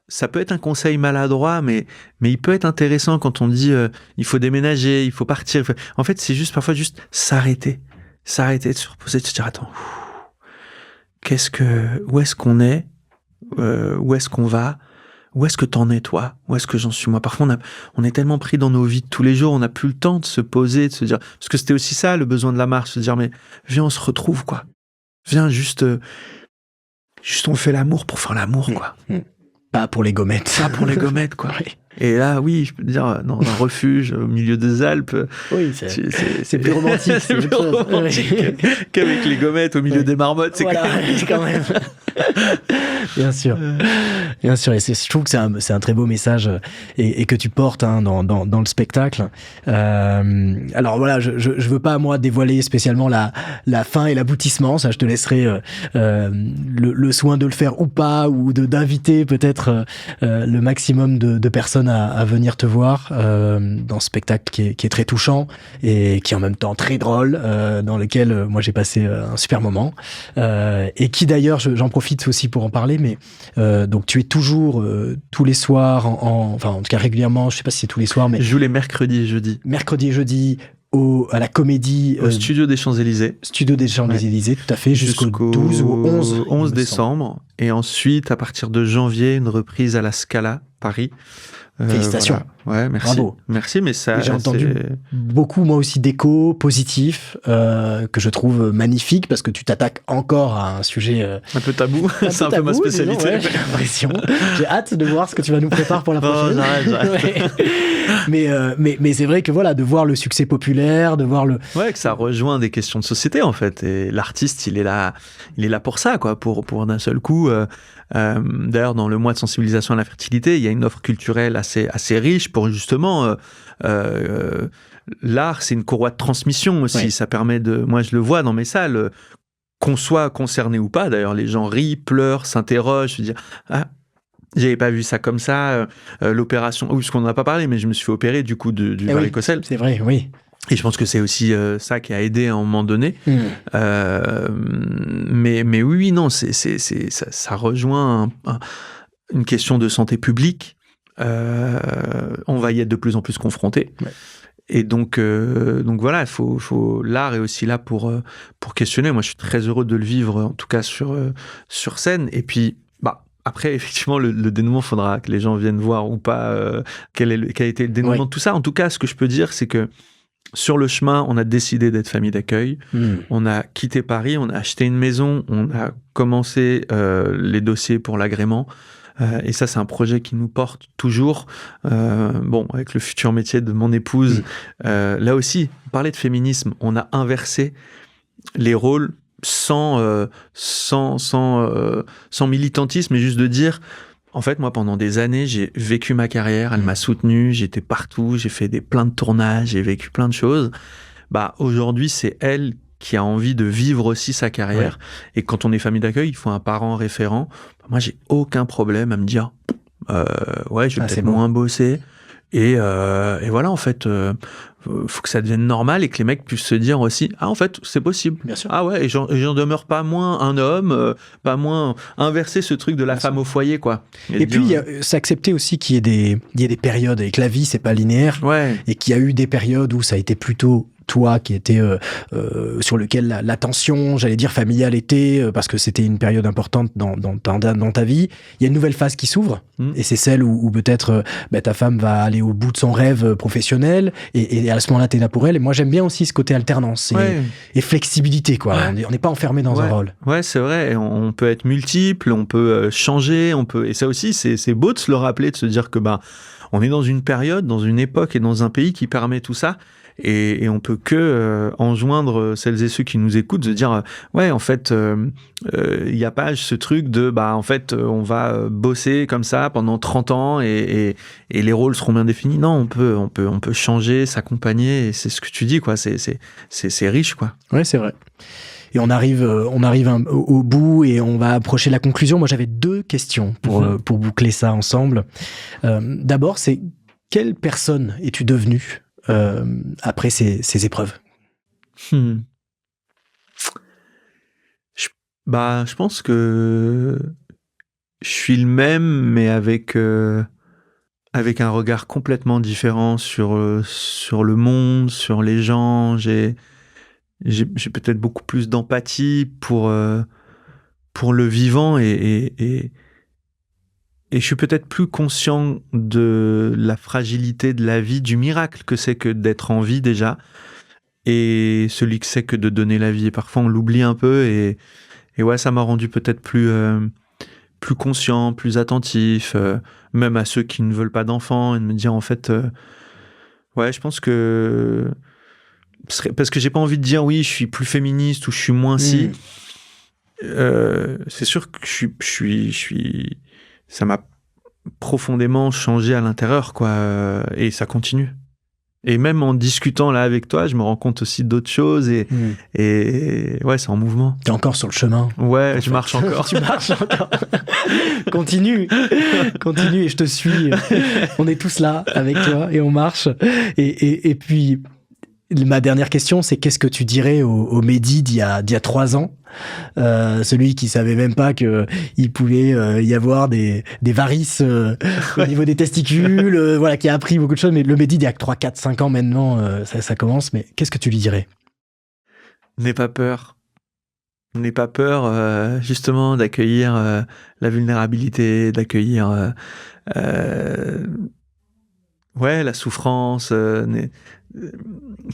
ça peut être un conseil maladroit, mais il peut être intéressant quand on dit il faut déménager, il faut partir. En fait, c'est parfois juste s'arrêter, de se reposer, de se dire attends, où est-ce qu'on est, où est-ce qu'on va, où est-ce que t'en es toi, où est-ce que j'en suis moi. Parfois on est tellement pris dans nos vies de tous les jours, on n'a plus le temps de se poser, de se dire, parce que c'était aussi ça le besoin de la marche, se dire mais viens on se retrouve, quoi, viens juste on fait l'amour pour faire l'amour, quoi. Pas pour les gommettes. Pas pour les gommettes, quoi. Oui. Et là, oui, je peux te dire, dans un refuge au milieu des Alpes. Oui, c'est plus romantique. C'est plus romantique qu'avec les gommettes au milieu des marmottes. C'est quand même. Bien sûr. Bien sûr. Et je trouve que c'est un très beau message et que tu portes dans le spectacle. Alors voilà, je veux pas, moi, dévoiler spécialement la fin et l'aboutissement. Ça, je te laisserai le soin de le faire ou pas, ou d'inviter peut-être le maximum de personnes à venir te voir dans ce spectacle qui est très touchant et qui est en même temps très drôle, dans lequel moi j'ai passé un super moment, et qui d'ailleurs, j'en profite aussi pour en parler, mais donc tu es toujours tous les soirs, enfin en tout cas régulièrement, je sais pas si c'est tous les soirs, mais... Je joue les mercredis et jeudis. Mercredi et jeudi, à la Comédie... Au Studio des Champs-Élysées. Studio des Champs-Élysées, tout à fait, jusqu'au 12 ou 11 décembre. Et ensuite, à partir de janvier, une reprise à la Scala, Paris. Félicitations. Voilà. Ouais, merci. Bravo. Merci, mais ça... J'ai entendu beaucoup, moi aussi, d'échos positifs, que je trouve magnifiques, parce que tu t'attaques encore à un sujet... un peu tabou. C'est un peu ma spécialité. J'ai l'impression. J'ai hâte de voir ce que tu vas nous préparer pour la prochaine. J'arrête. Mais c'est vrai que voilà, de voir le succès populaire, de voir le... Ouais, que ça rejoint des questions de société, en fait. Et l'artiste, il est là pour ça, quoi, pour d'un seul coup... D'ailleurs, dans le mois de sensibilisation à la fertilité, il y a une offre culturelle assez riche pour justement l'art, c'est une courroie de transmission aussi. Oui. Ça permet moi je le vois dans mes salles, qu'on soit concerné ou pas. D'ailleurs, les gens rient, pleurent, s'interrogent, se disent j'avais pas vu ça comme ça. L'opération, parce qu'on n'en a pas parlé, mais je me suis fait opérer du coup du varicocèle. Oui, c'est vrai, oui. Et je pense que c'est aussi ça qui a aidé à un moment donné. Mais oui, non, ça rejoint une question de santé publique. On va y être de plus en plus confronté. Ouais. Et donc voilà, l'art est aussi là pour questionner. Moi, je suis très heureux de le vivre, en tout cas sur scène. Et puis, après, effectivement, le dénouement, il faudra que les gens viennent voir ou pas quel a été le dénouement de tout ça. En tout cas, ce que je peux dire, c'est que sur le chemin, on a décidé d'être famille d'accueil. On a quitté Paris, on a acheté une maison, on a commencé les dossiers pour l'agrément. Et ça, c'est un projet qui nous porte toujours. Avec le futur métier de mon épouse, là aussi, on parlait de féminisme. On a inversé les rôles sans militantisme, mais juste de dire... En fait, moi, pendant des années, j'ai vécu ma carrière, elle m'a soutenu, j'étais partout, j'ai fait plein de tournages, j'ai vécu plein de choses. Aujourd'hui, c'est elle qui a envie de vivre aussi sa carrière. Et quand on est famille d'accueil, il faut un parent référent. Moi, j'ai aucun problème à me dire, ouais, je vais peut-être moins bosser. Et voilà, en fait, faut que ça devienne normal et que les mecs puissent se dire aussi, ah, en fait, c'est possible. Bien sûr. Ah ouais, et j'en demeure pas moins un homme, pas moins inverser ce truc de la femme au foyer, quoi. Et puis, s'accepter aussi qu'il y ait des périodes, et que la vie, c'est pas linéaire. Ouais. Et qu'il y a eu des périodes où ça a été plutôt toi qui était sur lequel l'attention, j'allais dire familiale était, parce que c'était une période importante dans ta vie. Il y a une nouvelle phase qui s'ouvre, et c'est celle où peut-être ta femme va aller au bout de son rêve professionnel, et à ce moment-là, t'es là pour elle. Et moi, j'aime bien aussi ce côté alternance et flexibilité, quoi. Ouais. On n'est pas enfermé dans un rôle. Ouais, c'est vrai. On peut être multiple, on peut changer, et ça aussi, c'est beau de se le rappeler, de se dire que on est dans une période, dans une époque et dans un pays qui permet tout ça. Et on peut que enjoindre celles et ceux qui nous écoutent de dire ouais, en fait il y a pas ce truc de en fait on va bosser comme ça pendant 30 ans et les rôles seront bien définis. Non, on peut changer, s'accompagner, et c'est ce que tu dis, quoi. C'est riche, quoi. Ouais, c'est vrai. Et on arrive au bout et on va approcher la conclusion. Moi, j'avais 2 questions pour boucler ça ensemble. D'abord, c'est quelle personne es-tu devenue après ces épreuves? Je pense que je suis le même, mais avec un regard complètement différent sur le monde, sur les gens. J'ai peut-être beaucoup plus d'empathie pour le vivant, et je suis peut-être plus conscient de la fragilité de la vie, du miracle que c'est que d'être en vie déjà, et celui que c'est que de donner la vie. Et parfois on l'oublie un peu, et ouais, ça m'a rendu peut-être plus conscient, plus attentif, même à ceux qui ne veulent pas d'enfants, et de me dire en fait, ouais, je pense que parce que j'ai pas envie de dire oui, je suis plus féministe ou je suis moins si. C'est sûr que je suis ça m'a profondément changé à l'intérieur, quoi, et ça continue. Et même en discutant là avec toi, je me rends compte aussi d'autres choses, et ouais, c'est en mouvement. T'es encore sur le chemin. Ouais, je marche encore. Tu marches encore. Continue, et je te suis. On est tous là avec toi et on marche. Et puis, ma dernière question, c'est qu'est-ce que tu dirais au Mehdi d'il y a 3 ans, celui qui savait même pas que il pouvait y avoir des varices au niveau des testicules, voilà, qui a appris beaucoup de choses. Mais le Mehdi d'il y a 3, 4, 5 ans maintenant, ça commence. Mais qu'est-ce que tu lui dirais? N'aie pas peur. N'aie pas peur, justement, d'accueillir la vulnérabilité, d'accueillir la souffrance,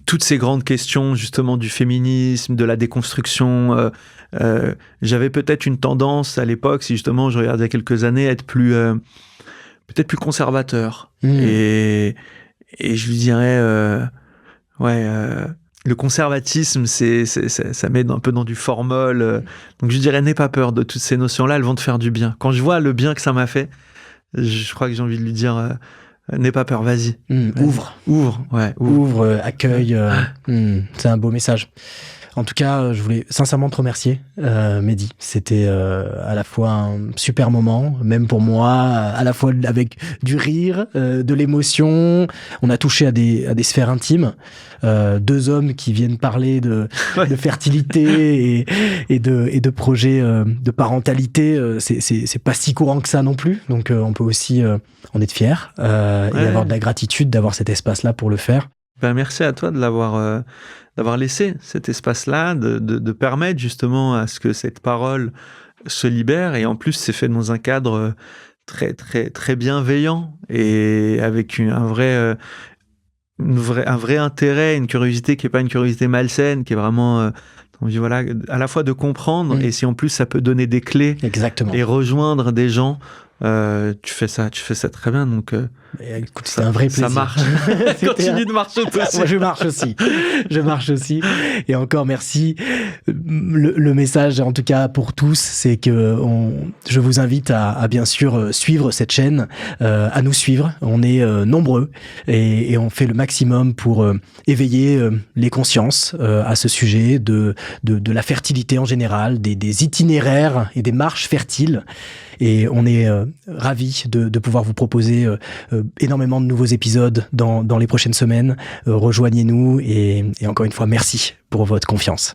toutes ces grandes questions, justement, du féminisme, de la déconstruction. J'avais peut-être une tendance à l'époque, si justement je regarde il y a quelques années, à être peut-être plus conservateur. Et je lui dirais, le conservatisme, ça met un peu dans du formol. Donc je dirais, n'aie pas peur de toutes ces notions-là, elles vont te faire du bien. Quand je vois le bien que ça m'a fait, je crois que j'ai envie de lui dire, n'aie pas peur, vas-y. Ouvre, accueille. C'est un beau message. En tout cas, je voulais sincèrement te remercier, Mehdi. C'était à la fois un super moment, même pour moi, à la fois avec du rire, de l'émotion. On a touché à des sphères intimes. 2 hommes qui viennent parler de fertilité et de projets de parentalité. C'est pas si courant que ça non plus. Donc, on peut aussi en être fier et avoir de la gratitude d'avoir cet espace-là pour le faire. Merci à toi de d'avoir laissé cet espace-là, de permettre justement à ce que cette parole se libère. Et en plus, c'est fait dans un cadre très, très, très bienveillant, et avec un vrai intérêt, une curiosité qui n'est pas une curiosité malsaine, qui est vraiment envie, à la fois de comprendre, et si en plus ça peut donner des clés. Exactement. Et rejoindre des gens tu fais ça très bien, donc écoute, c'est un vrai plaisir. Ça marche. Continue de marcher toi aussi. Moi, je marche aussi. Et encore merci. Le message, en tout cas pour tous, c'est que je vous invite à bien sûr suivre cette chaîne, à nous suivre. On est nombreux et on fait le maximum pour éveiller les consciences à ce sujet de la fertilité en général, des itinéraires et des marches fertiles. Et on est ravis de pouvoir vous proposer énormément de nouveaux épisodes dans les prochaines semaines. Rejoignez-nous et encore une fois, merci pour votre confiance.